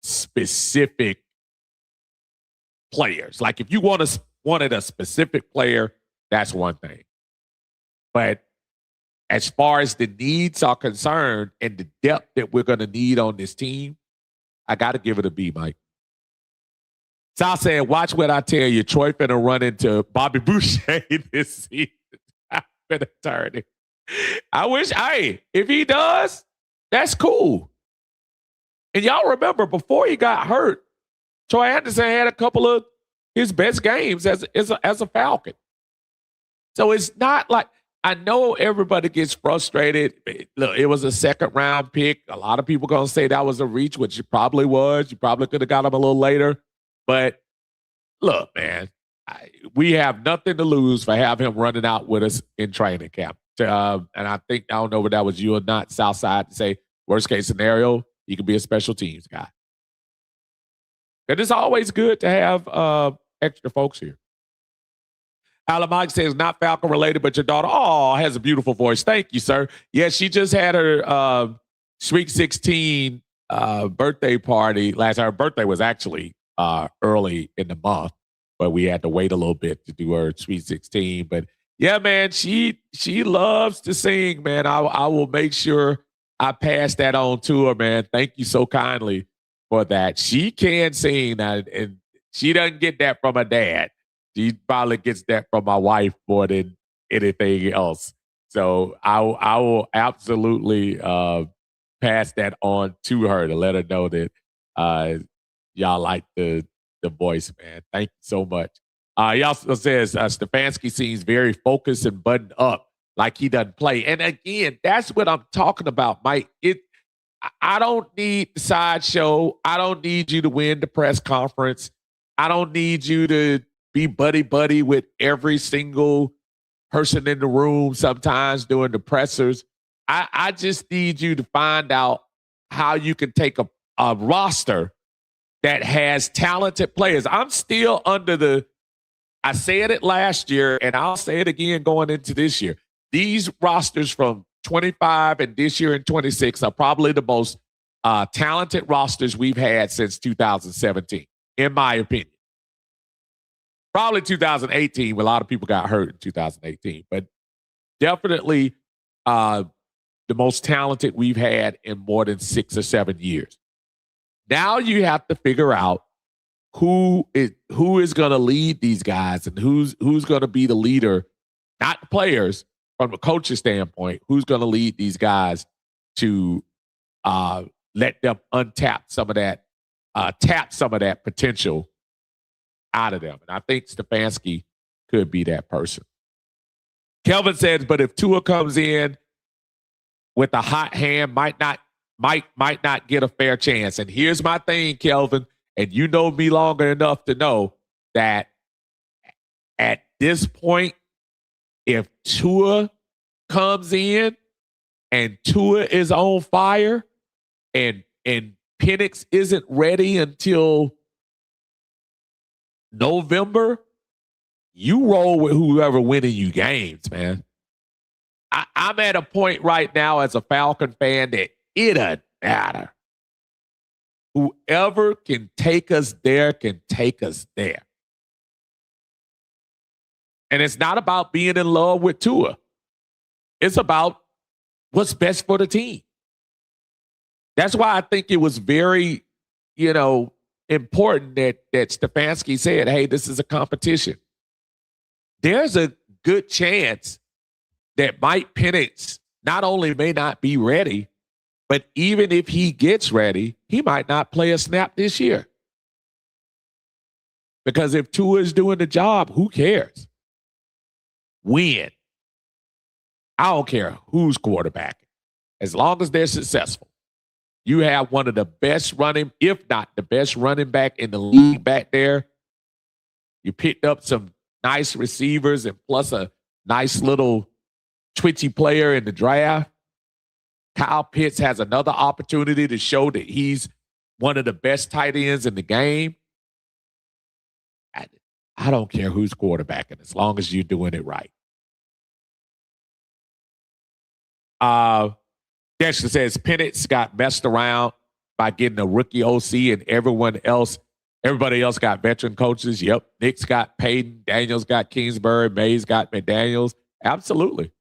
specific players. Like if you wanted a specific player, that's one thing. But as far as the needs are concerned and the depth that we're going to need on this team, I got to give it a B, Mike. Sal said, watch what I tell you. Troy finna run into Bobby Boucher this season. I'm finna turn it. I wish, if he does, that's cool. And y'all remember, before he got hurt, Troy Anderson had a couple of his best games as a Falcon. So it's not like, I know everybody gets frustrated. Look, it was a 2nd-round pick. A lot of people going to say that was a reach, which it probably was. You probably could have got him a little later. But look, man, we have nothing to lose for having him running out with us in training camp. And I don't know whether that was you or not, Southside, to say, worst case scenario, he could be a special teams guy. And it's always good to have extra folks here. Alan Mike says, not Falcon related, but your daughter, has a beautiful voice. Thank you, sir. Yeah, she just had her Sweet 16 birthday party last. Her birthday was actually early in the month, but we had to wait a little bit to do her Sweet 16. But yeah, man, she loves to sing, man. I will make sure I pass that on to her, man. Thank you so kindly for that. She can sing, and she doesn't get that from her dad. She probably gets that from my wife more than anything else. So I will absolutely pass that on to her to let her know that y'all like the voice, man. Thank you so much. He also says Stefanski seems very focused and buttoned up, like he doesn't play. And again, that's what I'm talking about, Mike. I don't need the sideshow. I don't need you to win the press conference. I don't need you to be buddy with every single person in the room sometimes during the pressers. I just need you to find out how you can take a roster that has talented players. I'm still under I said it last year, and I'll say it again going into this year. These rosters from 25 and this year in 26 are probably the most talented rosters we've had since 2017, in my opinion. Probably 2018, where a lot of people got hurt in 2018, but definitely the most talented we've had in more than 6 or 7 years. Now you have to figure out who is going to lead these guys and who's going to be the leader, not the players from a coach's standpoint, who's going to lead these guys to let them tap some of that potential out of them. And I think Stefanski could be that person. Kelvin says, but if Tua comes in with a hot hand, might not get a fair chance. And here's my thing, Kelvin, and you know me longer enough to know that at this point, if Tua comes in and Tua is on fire and Penix isn't ready until November, you roll with whoever winning you games, man. I'm at a point right now as a Falcon fan that it doesn't matter. Whoever can take us there can take us there. And it's not about being in love with Tua. It's about what's best for the team. That's why I think it was very, important that Stefanski said, hey, this is a competition. There's a good chance that Mike Penix not only may not be ready, but even if he gets ready, he might not play a snap this year. Because if Tua is doing the job, who cares? Win. I don't care who's quarterbacking. As long as they're successful. You have one of the best if not the best running back in the league back there. You picked up some nice receivers and plus a nice little twitchy player in the draft. Kyle Pitts has another opportunity to show that he's one of the best tight ends in the game. I don't care who's quarterbacking as long as you're doing it right. Dexter says Penix got messed around by getting a rookie OC and everybody else got veteran coaches. Yep. Nick's got Payton. Daniels got Kingsbury. Mays got McDaniels. Absolutely.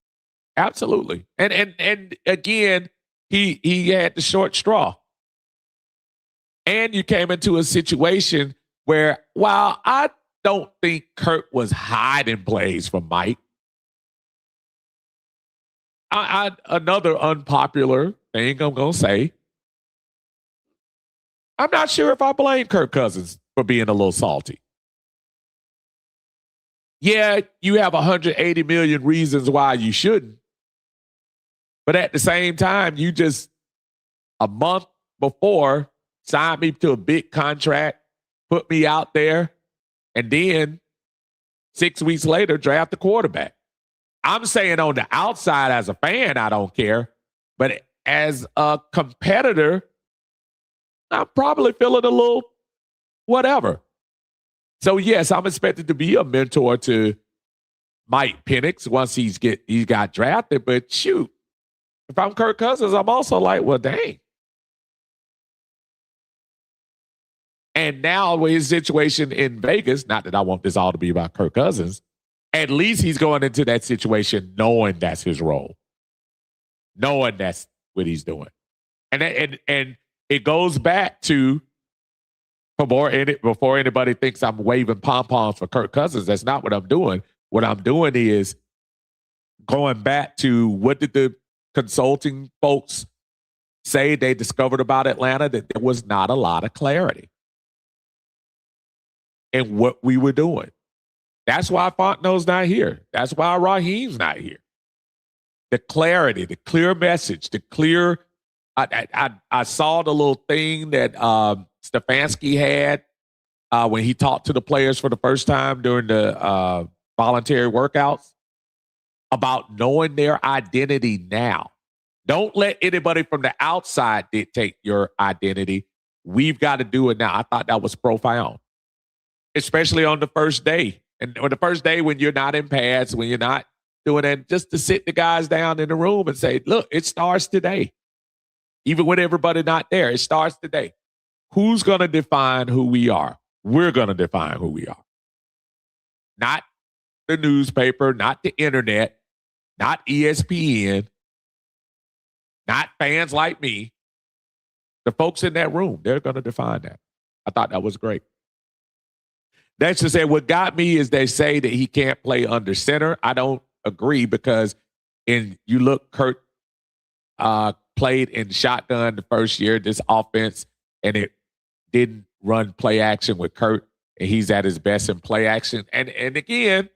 Absolutely. And again, he had the short straw. And you came into a situation where, while I don't think Kurt was hiding plays from Mike, another unpopular thing I'm going to say, I'm not sure if I blame Kirk Cousins for being a little salty. Yeah, you have 180 million reasons why you shouldn't. But at the same time, you just a month before signed me to a big contract, put me out there, and then 6 weeks later, draft a quarterback. I'm saying on the outside as a fan, I don't care. But as a competitor, I'm probably feeling a little whatever. So yes, I'm expected to be a mentor to Mike Penix once he got drafted. But shoot, if I'm Kirk Cousins, I'm also like, well, dang. And now with his situation in Vegas, not that I want this all to be about Kirk Cousins, at least he's going into that situation knowing that's his role, knowing that's what he's doing. And it goes back to before anybody thinks I'm waving pom-poms for Kirk Cousins. That's not what I'm doing. What I'm doing is going back to what did the consulting folks say they discovered about Atlanta, that there was not a lot of clarity in what we were doing. That's why Fontenot's not here. That's why Raheem's not here. The clarity, the clear message, the clear. I saw the little thing that Stefanski had when he talked to the players for the first time during the voluntary workouts about knowing their identity now. Don't let anybody from the outside dictate your identity. We've got to do it now. I thought that was profound, especially on the first day. And on the first day when you're not in pads, when you're not doing that, just to sit the guys down in the room and say, look, it starts today. Even with everybody not there, it starts today. Who's going to define who we are? We're going to define who we are. Not the newspaper, not the internet, not ESPN, not fans like me. The folks in that room, they're going to define that. I thought that was great. That's to say, what got me is they say that he can't play under center. I don't agree because you look, Kurt played in shotgun the first year, this offense, and it didn't run play action with Kurt, and he's at his best in play action. And again,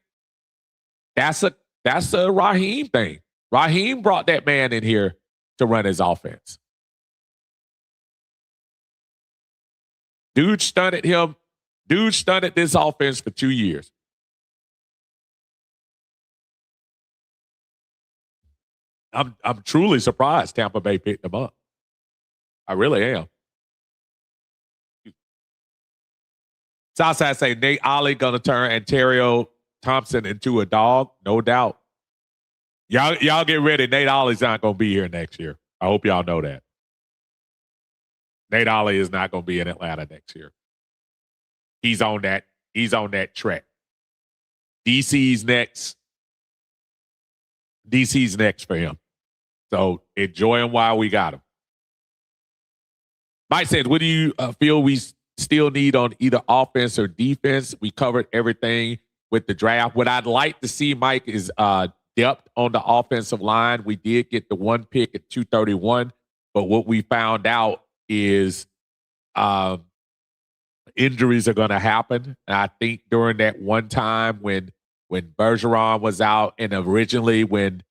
that's a Raheem thing. Raheem brought that man in here to run his offense. Dude stunted him. Dude stunted this offense for 2 years. I'm truly surprised Tampa Bay picked him up. I really am. Southside say Nate Ollie gonna turn Ontario Thompson into a dog, no doubt. Y'all get ready. Nate Ollie's not gonna be here next year. I hope y'all know that. Nate Ollie is not gonna be in Atlanta next year. He's on that track. DC's next. DC's next for him. So enjoy him while we got him. Mike says, what do you feel we still need on either offense or defense? We covered everything with the draft. What I'd like to see, Mike, is depth on the offensive line. We did get the one pick at 231, but what we found out is injuries are going to happen. And I think during that one time when Bergeron was out, and originally when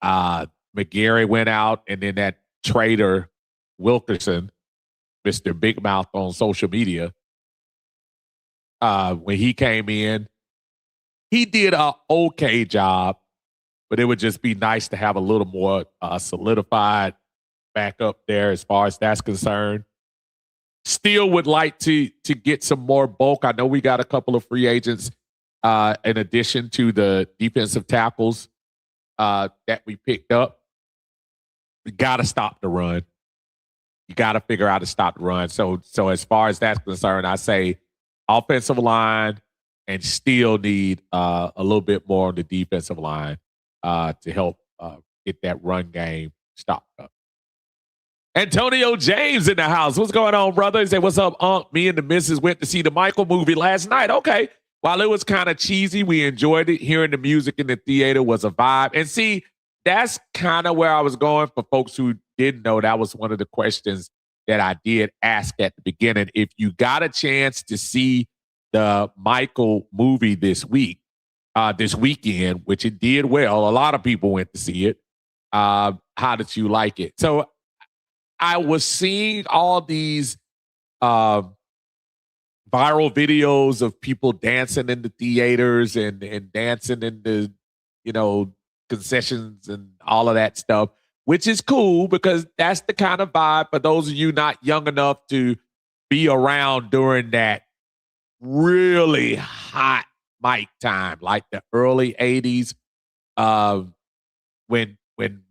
McGarry went out, and then that traitor Wilkerson, Mr. Big Mouth on social media, when he came in, he did an okay job, but it would just be nice to have a little more solidified back up there as far as that's concerned. Still would like to get some more bulk. I know we got a couple of free agents in addition to the defensive tackles that we picked up. We got to stop the run. You got to figure out how to stop the run. So as far as that's concerned, I say offensive line, and still need a little bit more on the defensive line to help get that run game stopped up. Antonio James in the house. What's going on, brother? He said, what's up, Unc? Me and the missus went to see the Michael movie last night. Okay. While it was kind of cheesy, we enjoyed it. Hearing the music in the theater was a vibe. And see, that's kind of where I was going for folks who didn't know. That was one of the questions that I did ask at the beginning. If you got a chance to see the Michael movie this weekend, which it did well, a lot of people went to see it. How did you like it? So I was seeing all these viral videos of people dancing in the theaters and dancing in the, concessions and all of that stuff, which is cool because that's the kind of vibe for those of you not young enough to be around during that really hot mic time, like the early 80s, when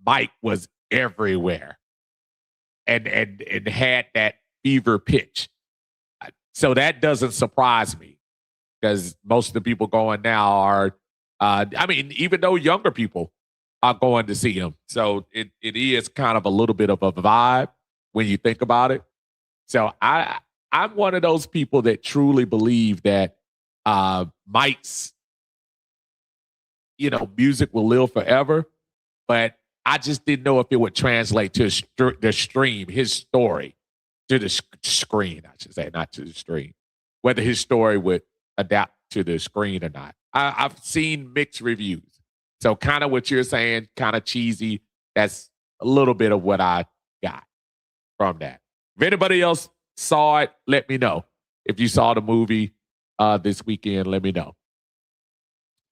Mike was everywhere and had that fever pitch. So that doesn't surprise me because most of the people going now are, I mean, even though younger people are going to see him. So it is kind of a little bit of a vibe when you think about it. So I'm one of those people that truly believe that Mike's, music will live forever, but I just didn't know if it would translate to the stream, his story, to the screen, I should say, not to the stream, whether his story would adapt to the screen or not. I've seen mixed reviews. So kind of what you're saying, kind of cheesy. That's a little bit of what I got from that. If anybody else saw it, let me know. If you saw the movie this weekend, let me know.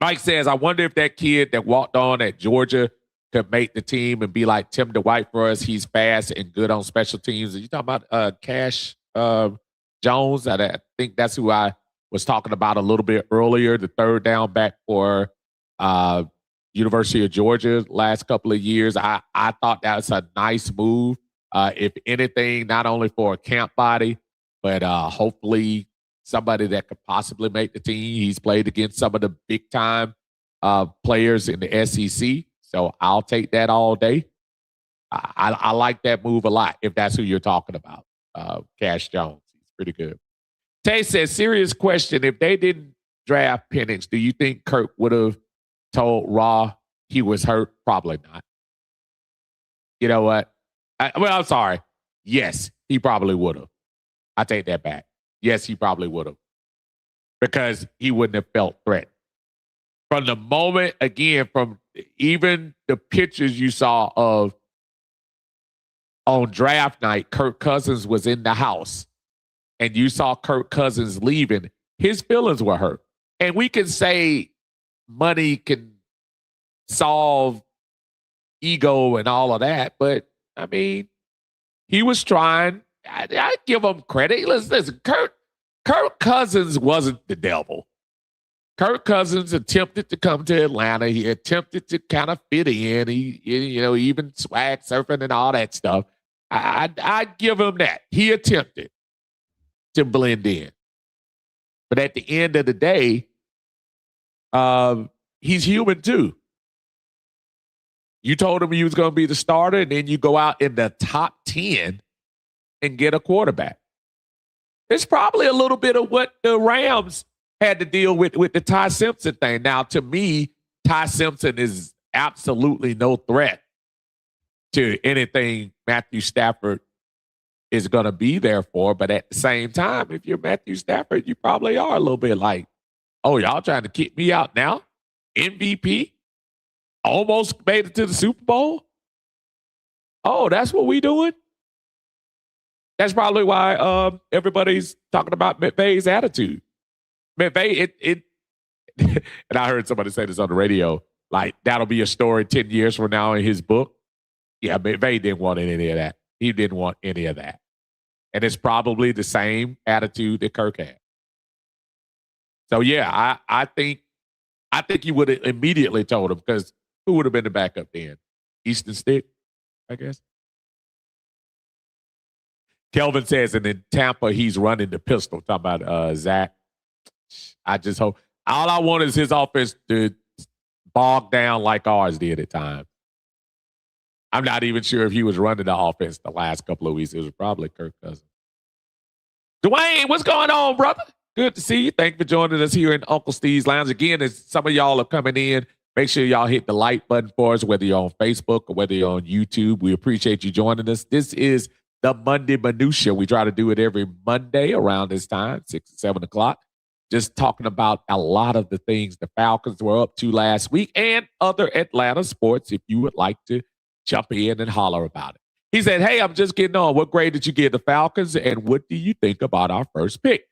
Mike says, I wonder if that kid that walked on at Georgia could make the team and be like Tim DeWhite for us. He's fast and good on special teams. Are you talking about Cash Jones? I think that's who I was talking about a little bit earlier, the third down back for University of Georgia last couple of years. I thought that was a nice move. If anything, not only for a camp body, but hopefully somebody that could possibly make the team. He's played against some of the big time players in the SEC. So I'll take that all day. I like that move a lot if that's who you're talking about. Cash Jones. He's pretty good. Tay says, serious question. If they didn't draft Penix, do you think Kirk would have told Raw he was hurt? Probably not. You know what? I'm sorry. Yes, he probably would have. I take that back. Yes, he probably would have. Because he wouldn't have felt threatened. From the moment, again, from even the pictures you saw of on draft night, Kirk Cousins was in the house and you saw Kirk Cousins leaving, his feelings were hurt. And we can say money can solve ego and all of that, but I mean, he was trying. I give him credit. Listen, Kirk Cousins wasn't the devil. Kirk Cousins attempted to come to Atlanta. He attempted to kind of fit in. He even swag surfing and all that stuff. I give him that. He attempted to blend in. But at the end of the day, he's human too. You told him he was going to be the starter, and then you go out in the top 10 and get a quarterback. It's probably a little bit of what the Rams had to deal with the Ty Simpson thing. Now, to me, Ty Simpson is absolutely no threat to anything Matthew Stafford is going to be there for. But at the same time, if you're Matthew Stafford, you probably are a little bit like, oh, y'all trying to kick me out now? MVP? Almost made it to the Super Bowl? Oh, that's what we doing? That's probably why everybody's talking about McVay's attitude. McVay, and I heard somebody say this on the radio, like that'll be a story 10 years from now in his book. Yeah, McVay didn't want any of that. He didn't want any of that. And it's probably the same attitude that Kirk had. So yeah, I think you would have immediately told him, because who would have been the backup then? Easton Stick, I guess. Kelvin says, and in Tampa, he's running the pistol. Talking about Zach. I just hope. All I want is his offense to bog down like ours did at times. I'm not even sure if he was running the offense the last couple of weeks. It was probably Kirk Cousins. Dwayne, what's going on, brother? Good to see you. Thank you for joining us here in Uncle Steve's Lounge. Again, as some of y'all are coming in, make sure y'all hit the like button for us, whether you're on Facebook or whether you're on YouTube. We appreciate you joining us. This is the Monday Minutia. We try to do it every Monday around this time, 6 or 7 o'clock. Just talking about a lot of the things the Falcons were up to last week and other Atlanta sports, if you would like to jump in and holler about it. He said, hey, I'm just getting on. What grade did you give the Falcons, and what do you think about our first pick?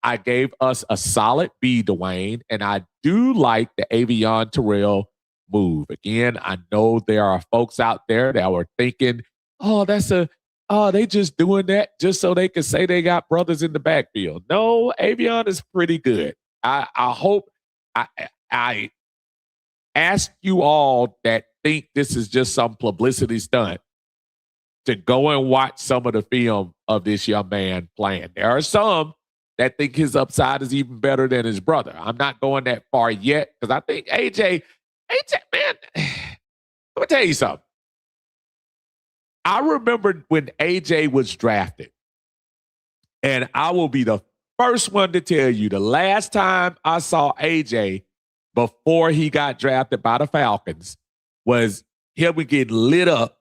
I gave us a solid B, Dwayne, and I do like the Avion Terrell move. Again, I know there are folks out there that were thinking, oh, that's a oh, they just doing that just so they can say they got brothers in the backfield. No, Avion is pretty good. I hope I ask you all that think this is just some publicity stunt to go and watch some of the film of this young man playing. There are some that think his upside is even better than his brother. I'm not going that far yet because I think AJ, man, let me tell you something. I remember when AJ was drafted, and I will be the first one to tell you the last time I saw AJ before he got drafted by the Falcons was him getting lit up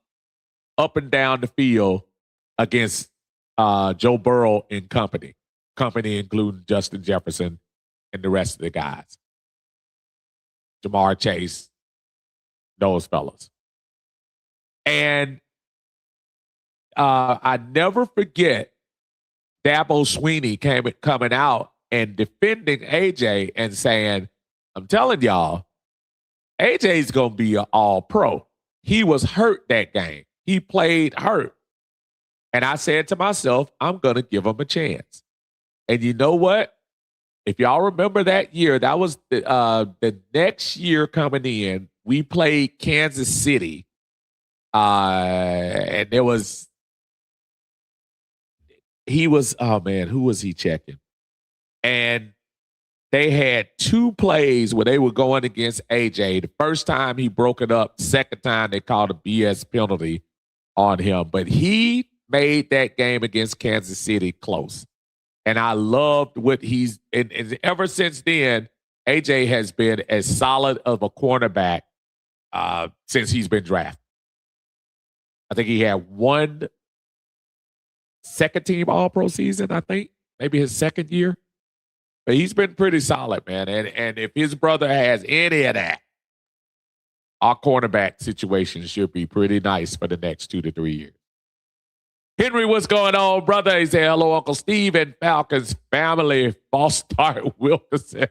and down the field against Joe Burrow and company including Justin Jefferson and the rest of the guys. Jamar Chase, those fellas. And I never forget Dabo Sweeney coming out and defending AJ and saying, I'm telling y'all, AJ's going to be an all-pro. He was hurt that game. He played hurt. And I said to myself, I'm going to give him a chance. And you know what? If y'all remember that year, that was the next year coming in, we played Kansas City. And who was he checking? And they had two plays where they were going against AJ. The first time he broke it up. Second time they called a BS penalty on him. But he made that game against Kansas City close. And I loved what and ever since then, AJ has been as solid of a cornerback since he's been drafted. I think he had one second team All-Pro season, I think. Maybe his second year. But he's been pretty solid, man. And if his brother has any of that, our cornerback situation should be pretty nice for the next 2 to 3 years. Henry, what's going on, brother? He said, hello, Uncle Steve and Falcons family. False start, Wilkerson.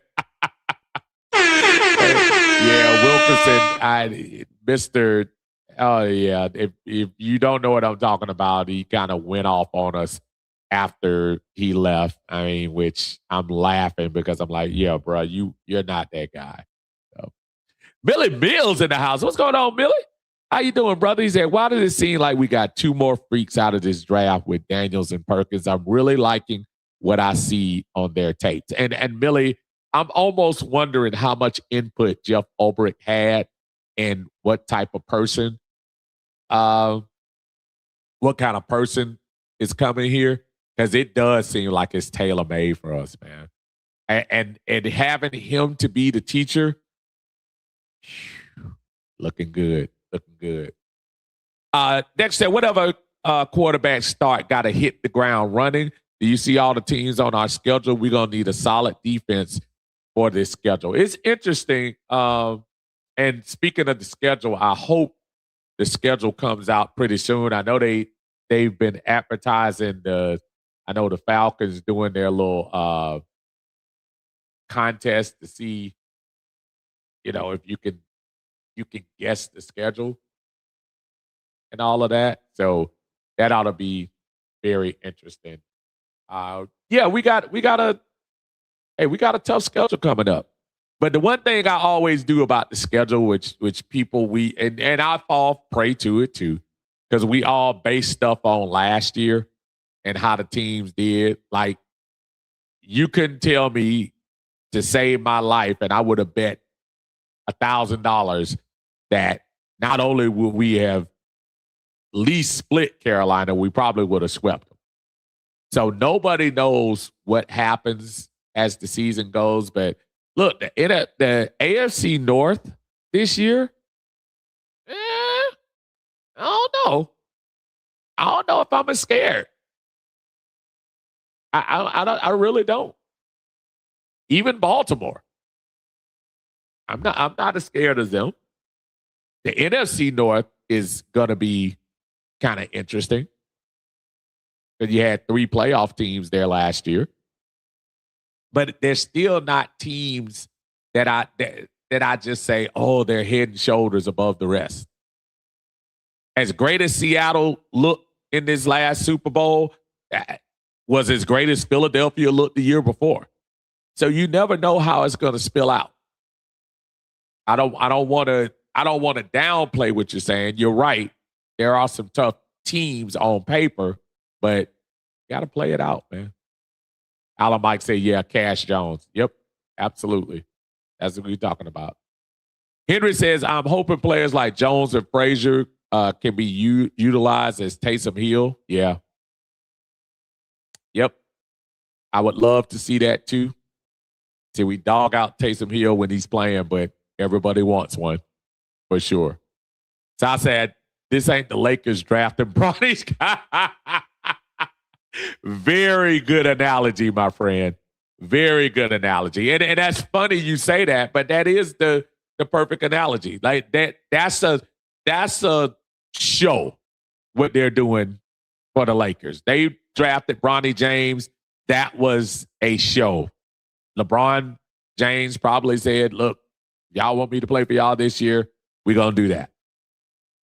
Yeah, Wilkerson, Mr. Oh, yeah. If you don't know what I'm talking about, he kind of went off on us after he left. I mean, which I'm laughing because I'm like, yeah, bro, you're not that guy. So. Billy Mills in the house. What's going on, Billy? How you doing, brother? He said, why does it seem like we got two more freaks out of this draft with Daniels and Perkins? I'm really liking what I see on their tapes. And Billy, I'm almost wondering how much input Jeff Ulbrich had and what type of person, what kind of person is coming here. Because it does seem like it's tailor-made for us, man. And having him to be the teacher, looking good. Next said, whatever quarterback start got to hit the ground running. Do you see all the teams on our schedule? We're going to need a solid defense for this schedule. It's interesting. And speaking of the schedule, I hope the schedule comes out pretty soon. I know they've been advertising I know the Falcons doing their little contest to see, if you can guess the schedule and all of that. So that ought to be very interesting. Yeah, we got a tough schedule coming up. But the one thing I always do about the schedule, which people and I fall prey to it too, because we all base stuff on last year and how the teams did. Like, you couldn't tell me to save my life, and I would have bet $1,000 that not only would we have least split Carolina, we probably would have swept them. So nobody knows what happens as the season goes. But look, the AFC North this year, I don't know. I don't know if I'm as scared. I really don't. Even Baltimore. I'm not as scared as them. The NFC North is gonna be kind of interesting. Because you had 3 playoff teams there last year. But they're still not teams that I just say, oh, they're head and shoulders above the rest. As great as Seattle looked in this last Super Bowl was as great as Philadelphia looked the year before. So you never know how it's going to spill out. I don't want to downplay what you're saying. You're right. There are some tough teams on paper, but you got to play it out, man. Alan Mike say, yeah, Cash Jones. Yep, absolutely. That's what we're talking about. Henry says, I'm hoping players like Jones and Frazier can be utilized as Taysom Hill. Yeah. Yep. I would love to see that too. See, we dog out Taysom Hill when he's playing, but everybody wants one for sure. So I said, this ain't the Lakers drafting Bronny's. Very good analogy, my friend. Very good analogy. And that's funny you say that, but that is the perfect analogy. Like that's a show what they're doing for the Lakers. They drafted Bronny James. That was a show. LeBron James probably said, look, y'all want me to play for y'all this year? We're going to do that.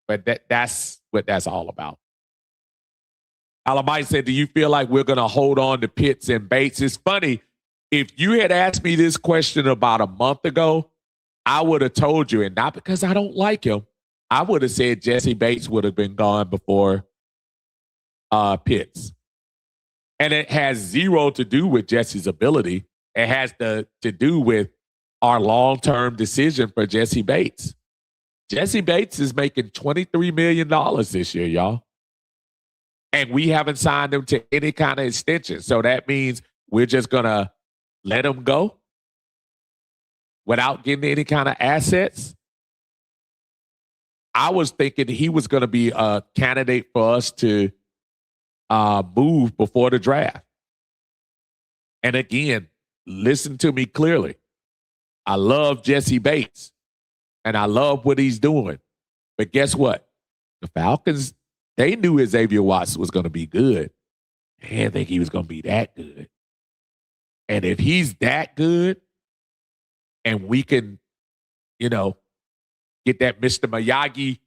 But that's what that's all about. Alamite said, do you feel like we're going to hold on to Pitts and Bates? It's funny. If you had asked me this question about a month ago, I would have told you, and not because I don't like him, I would have said Jesse Bates would have been gone before Pitts. And it has zero to do with Jesse's ability. It has to do with our long-term decision for Jesse Bates. Jesse Bates is making $23 million this year, y'all. And we haven't signed him to any kind of extension. So that means we're just going to let him go without getting any kind of assets. I was thinking he was going to be a candidate for us to move before the draft. And again, listen to me clearly. I love Jesse Bates, and I love what he's doing. But guess what? The Falcons, they knew Xavier Watson was going to be good. They didn't think he was going to be that good. And if he's that good, and we can, get that Mr. Miyagi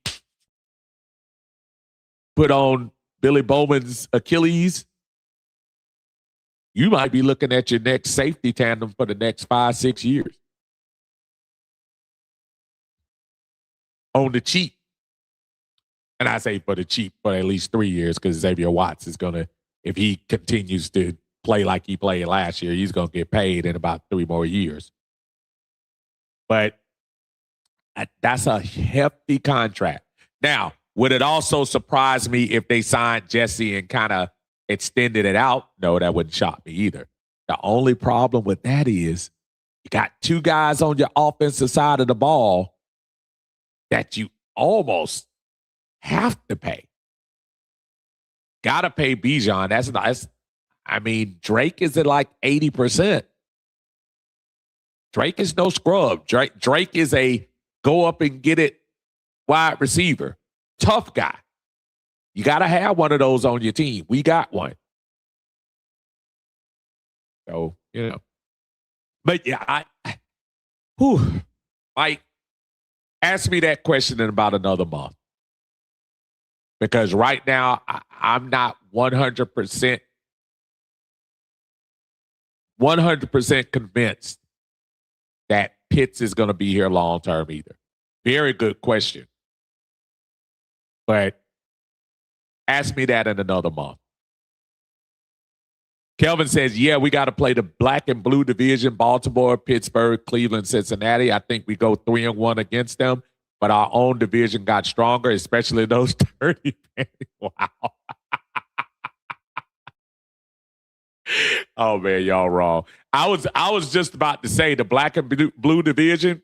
put on Billy Bowman's Achilles, you might be looking at your next safety tandem for the next 5-6 years. On the cheap. And I say for the cheap for at least 3 years, because Xavier Watts is going to, if he continues to play like he played last year, he's going to get paid in about 3 more years. But that's a hefty contract. Now, would it also surprise me if they signed Jesse and kind of extended it out? No, that wouldn't shock me either. The only problem with that is you got 2 guys on your offensive side of the ball that you almost have to pay. Got to pay Bijan. Drake is at like 80%. Drake is no scrub. Drake is a go up and get it wide receiver. Tough guy. You got to have one of those on your team. We got one. So, But yeah, Mike, ask me that question in about another month. Because right now, I'm not 100% convinced that Pitts is going to be here long term either. Very good question. But ask me that in another month. Kelvin says, yeah, we got to play the black and blue division, Baltimore, Pittsburgh, Cleveland, Cincinnati. I think we go 3-1 against them. But our own division got stronger, especially those 30. Wow. Oh, man, y'all wrong. I was just about to say the black and blue division,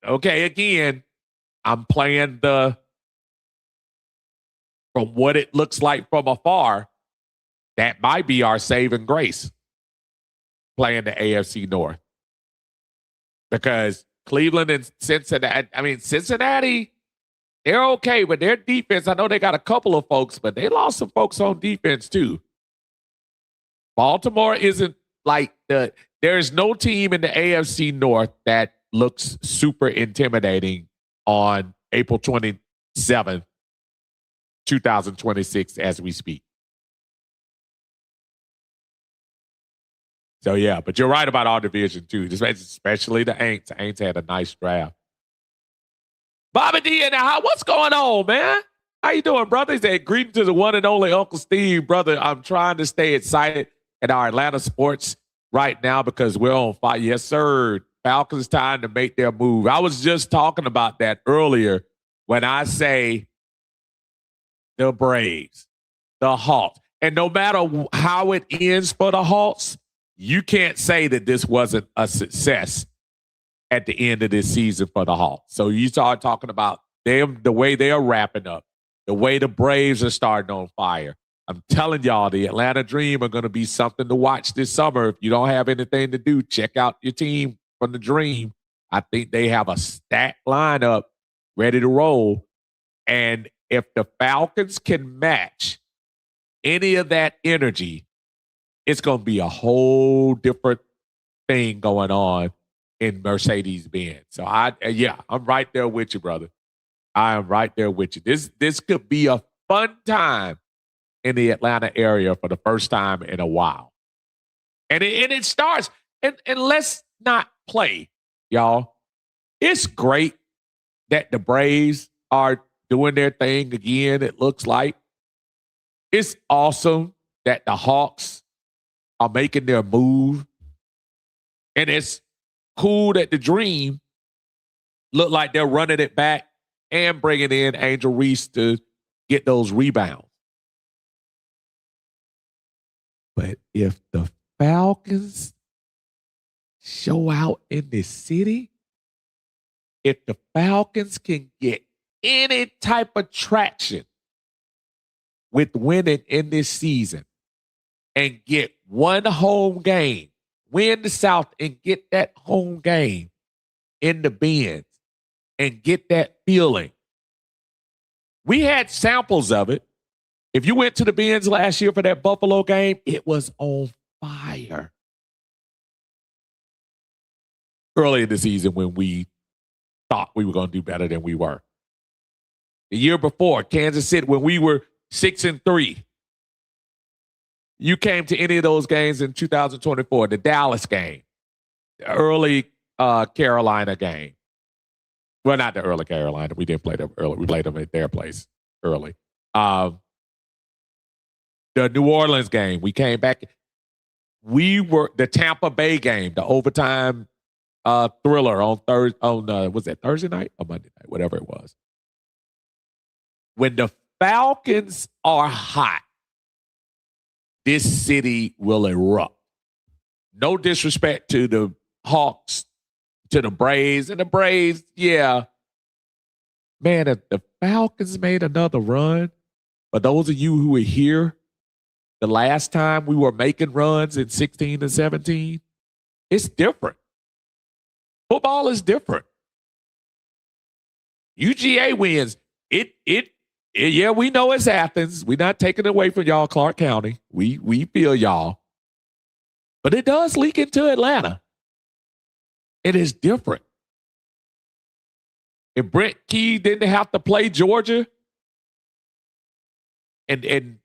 again, I'm playing from what it looks like from afar, that might be our saving grace, playing the AFC North. Because Cleveland and Cincinnati, they're okay, but their defense, I know they got a couple of folks, but they lost some folks on defense too. Baltimore isn't like there's no team in the AFC North that looks super intimidating on April 27th 2026 as we speak. So, yeah, but you're right about our division, too, especially the Aints. The Aints had a nice draft. Bobby D in the house. What's going on, man? How you doing, brother? He said, greeting to the one and only Uncle Steve, brother. I'm trying to stay excited at our Atlanta sports right now because we're on fire. Yes, sir. Falcons time to make their move. I was just talking about that earlier when I say the Braves, the Hawks. And no matter how it ends for the Hawks, you can't say that this wasn't a success at the end of this season for the Hawks. So you start talking about them, the way they are wrapping up, the way the Braves are starting on fire. I'm telling y'all, the Atlanta Dream are going to be something to watch this summer. If you don't have anything to do, check out your team from the Dream. I think they have a stacked lineup ready to roll. And if the Falcons can match any of that energy, it's going to be a whole different thing going on in Mercedes-Benz. So I'm right there with you, brother. I am right there with you. This could be a fun time in the Atlanta area for the first time in a while. And it starts, and let's not play, y'all. It's great that the Braves are doing their thing again, it looks like. It's awesome that the Hawks are making their move. And it's cool that the Dream look like they're running it back and bringing in Angel Reese to get those rebounds. But if the Falcons show out in this city, if the Falcons can get any type of traction with winning in this season and get one home game, win the South and get that home game in the Benz and get that feeling. We had samples of it. If you went to the Benz last year for that Buffalo game, it was on fire. Early in the season when we thought we were going to do better than we were. The year before, Kansas City, when we were 6-3, you came to any of those games in 2024, the Dallas game, the early Carolina game. Well, not the early Carolina. We didn't play them early. We played them at their place early. The New Orleans game, we came back. We were the Tampa Bay game, the overtime thriller on Thursday. Was that Thursday night or Monday night? Whatever it was. When the Falcons are hot, this city will erupt. No disrespect to the Hawks, to the Braves. And the Braves, yeah. Man, if the Falcons made another run, for those of you who were here the last time we were making runs in 16 and 17, it's different. Football is different. UGA wins. Yeah, we know it's Athens. We're not taking it away from y'all, Clark County. We feel y'all. But it does leak into Atlanta. It is different. If Brent Key didn't have to play Georgia, and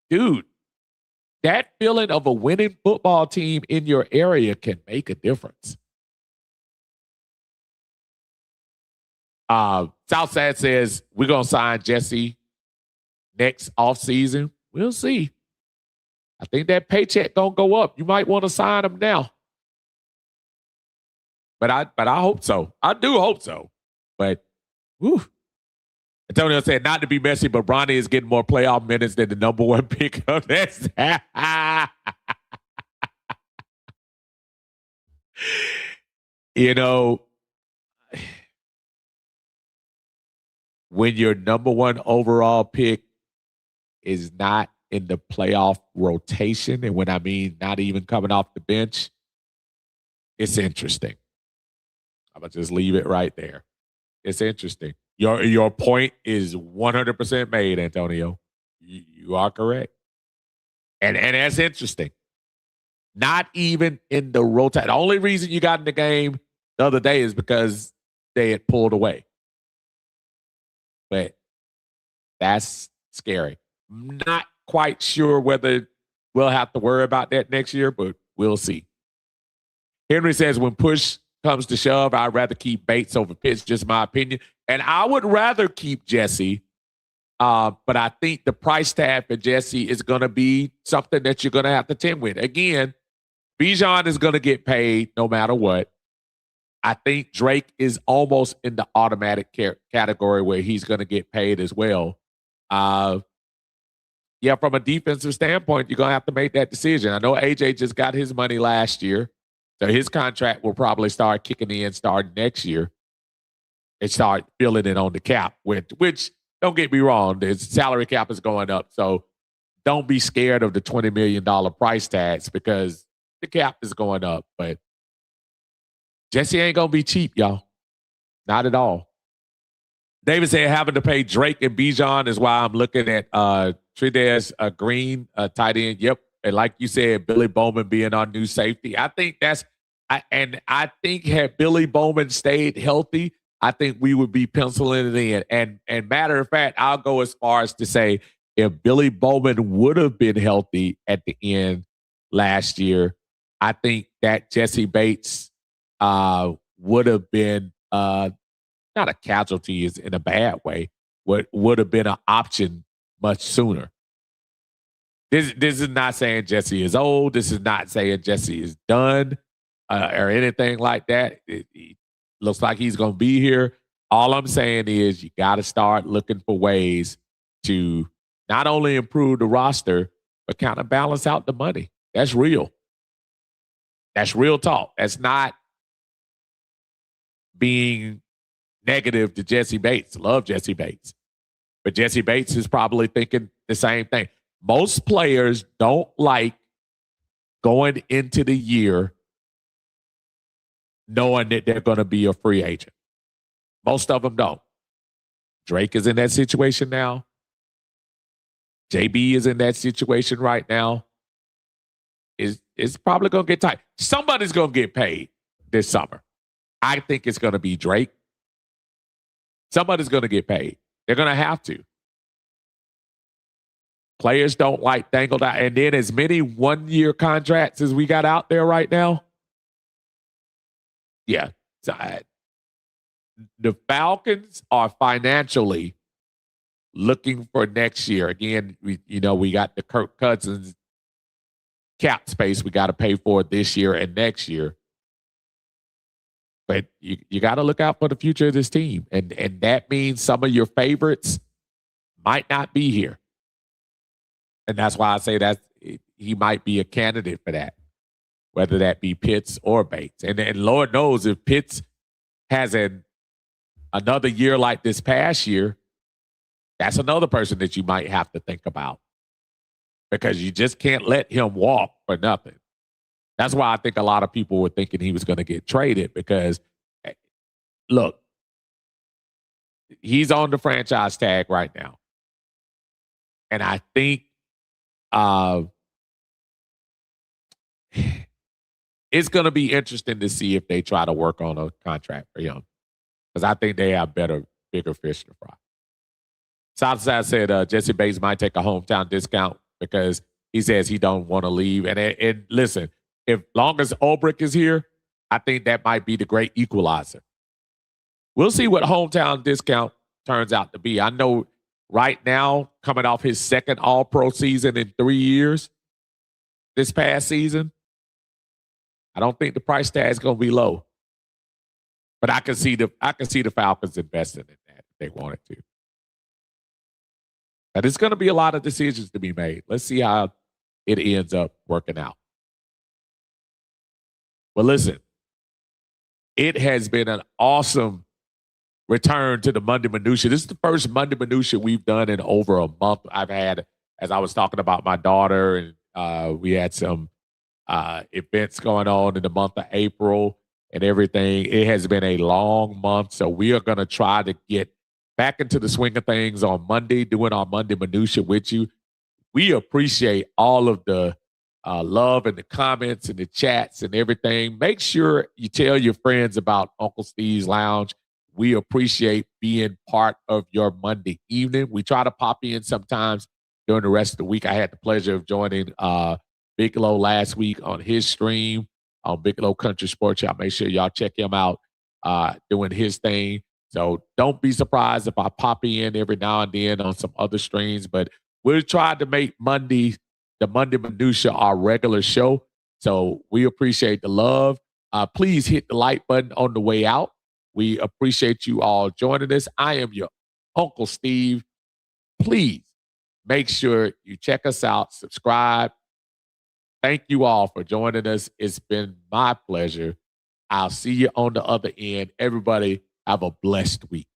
dude, that feeling of a winning football team in your area can make a difference. Southside says we're going to sign Jesse next offseason. We'll see. I think that paycheck going to go up. You might want to sign him now. But I hope so. I do hope so. But, whew. Antonio said, not to be messy, but Bronny is getting more playoff minutes than the number one pick of this. You know, when your number one overall pick is not in the playoff rotation, and when I mean not even coming off the bench, it's interesting. I'm going to just leave it right there. It's interesting. Your point is 100% made, Antonio. You are correct. And that's interesting. Not even in the rotation. The only reason you got in the game the other day is because they had pulled away. But That's scary. Not quite sure whether we'll have to worry about that next year, but we'll see. Henry says, when push comes to shove, I'd rather keep Bates over Pitts, just my opinion. And I would rather keep Jesse, but I think the price tag for Jesse is going to be something that you're going to have to tend with. Again, Bijan is going to get paid no matter what. I think Drake is almost in the automatic category where he's going to get paid as well. Yeah, from a defensive standpoint, you're going to have to make that decision. I know AJ just got his money last year, so his contract will probably start kicking in starting next year and start filling it on the cap, which don't get me wrong, the salary cap is going up, so don't be scared of the $20 million price tags because the cap is going up, but Jesse ain't going to be cheap, y'all. Not at all. David said having to pay Drake and Bijan is why I'm looking at Trindez Green, tight end. Yep. And like you said, Billy Bowman being our new safety. I think I think had Billy Bowman stayed healthy, I think we would be penciling it in. And matter of fact, I'll go as far as to say if Billy Bowman would have been healthy at the end last year, I think that Jesse Bates would have been not a casualty is in a bad way, would have been an option much sooner. This is not saying Jesse is old. This is not saying Jesse is done or anything like that. It looks like he's going to be here. All I'm saying is you got to start looking for ways to not only improve the roster, but kind of balance out the money. That's real. That's real talk. That's not being negative to Jesse Bates. Love Jesse Bates. But Jesse Bates is probably thinking the same thing. Most players don't like going into the year knowing that they're going to be a free agent. Most of them don't. Drake is in that situation now. JB is in that situation right now. It's probably going to get tight. Somebody's going to get paid this summer. I think it's going to be Drake. Somebody's going to get paid. They're going to have to. Players don't like dangled out. And then as many one-year contracts as we got out there right now, yeah. So the Falcons are financially looking for next year. Again, we got the Kirk Cousins cap space we got to pay for this year and next year. But you got to look out for the future of this team. And that means some of your favorites might not be here. And that's why I say that he might be a candidate for that, whether that be Pitts or Bates. And Lord knows if Pitts has another year like this past year, that's another person that you might have to think about because you just can't let him walk for nothing. That's why I think a lot of people were thinking he was going to get traded because, look, he's on the franchise tag right now. And I think it's going to be interesting to see if they try to work on a contract for him because I think they have bigger fish to fry. Southside said Jesse Bates might take a hometown discount because he says he don't want to leave. And listen, if long as Ulbrich is here, I think that might be the great equalizer. We'll see what hometown discount turns out to be. I know right now, coming off his second All-Pro season in 3 years, this past season, I don't think the price tag is going to be low. But I can see the Falcons investing in that if they wanted to. But it's going to be a lot of decisions to be made. Let's see how it ends up working out. But listen, it has been an awesome return to the Monday Minutia. This is the first Monday Minutia we've done in over a month. I've had, as I was talking about my daughter, and we had some events going on in the month of April and everything. It has been a long month, so we are going to try to get back into the swing of things on Monday, doing our Monday Minutia with you. We appreciate all of the love and the comments and the chats and everything. Make sure you tell your friends about Uncle Steve's Lounge. We appreciate being part of your Monday evening. We try to pop in sometimes during the rest of the week. I had the pleasure of joining Bigelow last week on his stream on Bigelow Country Sports. Y'all make sure y'all check him out doing his thing. So don't be surprised if I pop in every now and then on some other streams, but we're trying to make the Monday Minutia, our regular show. So we appreciate the love. Please hit the like button on the way out. We appreciate you all joining us. I am your Uncle Steve. Please make sure you check us out, subscribe. Thank you all for joining us. It's been my pleasure. I'll see you on the other end. Everybody have a blessed week.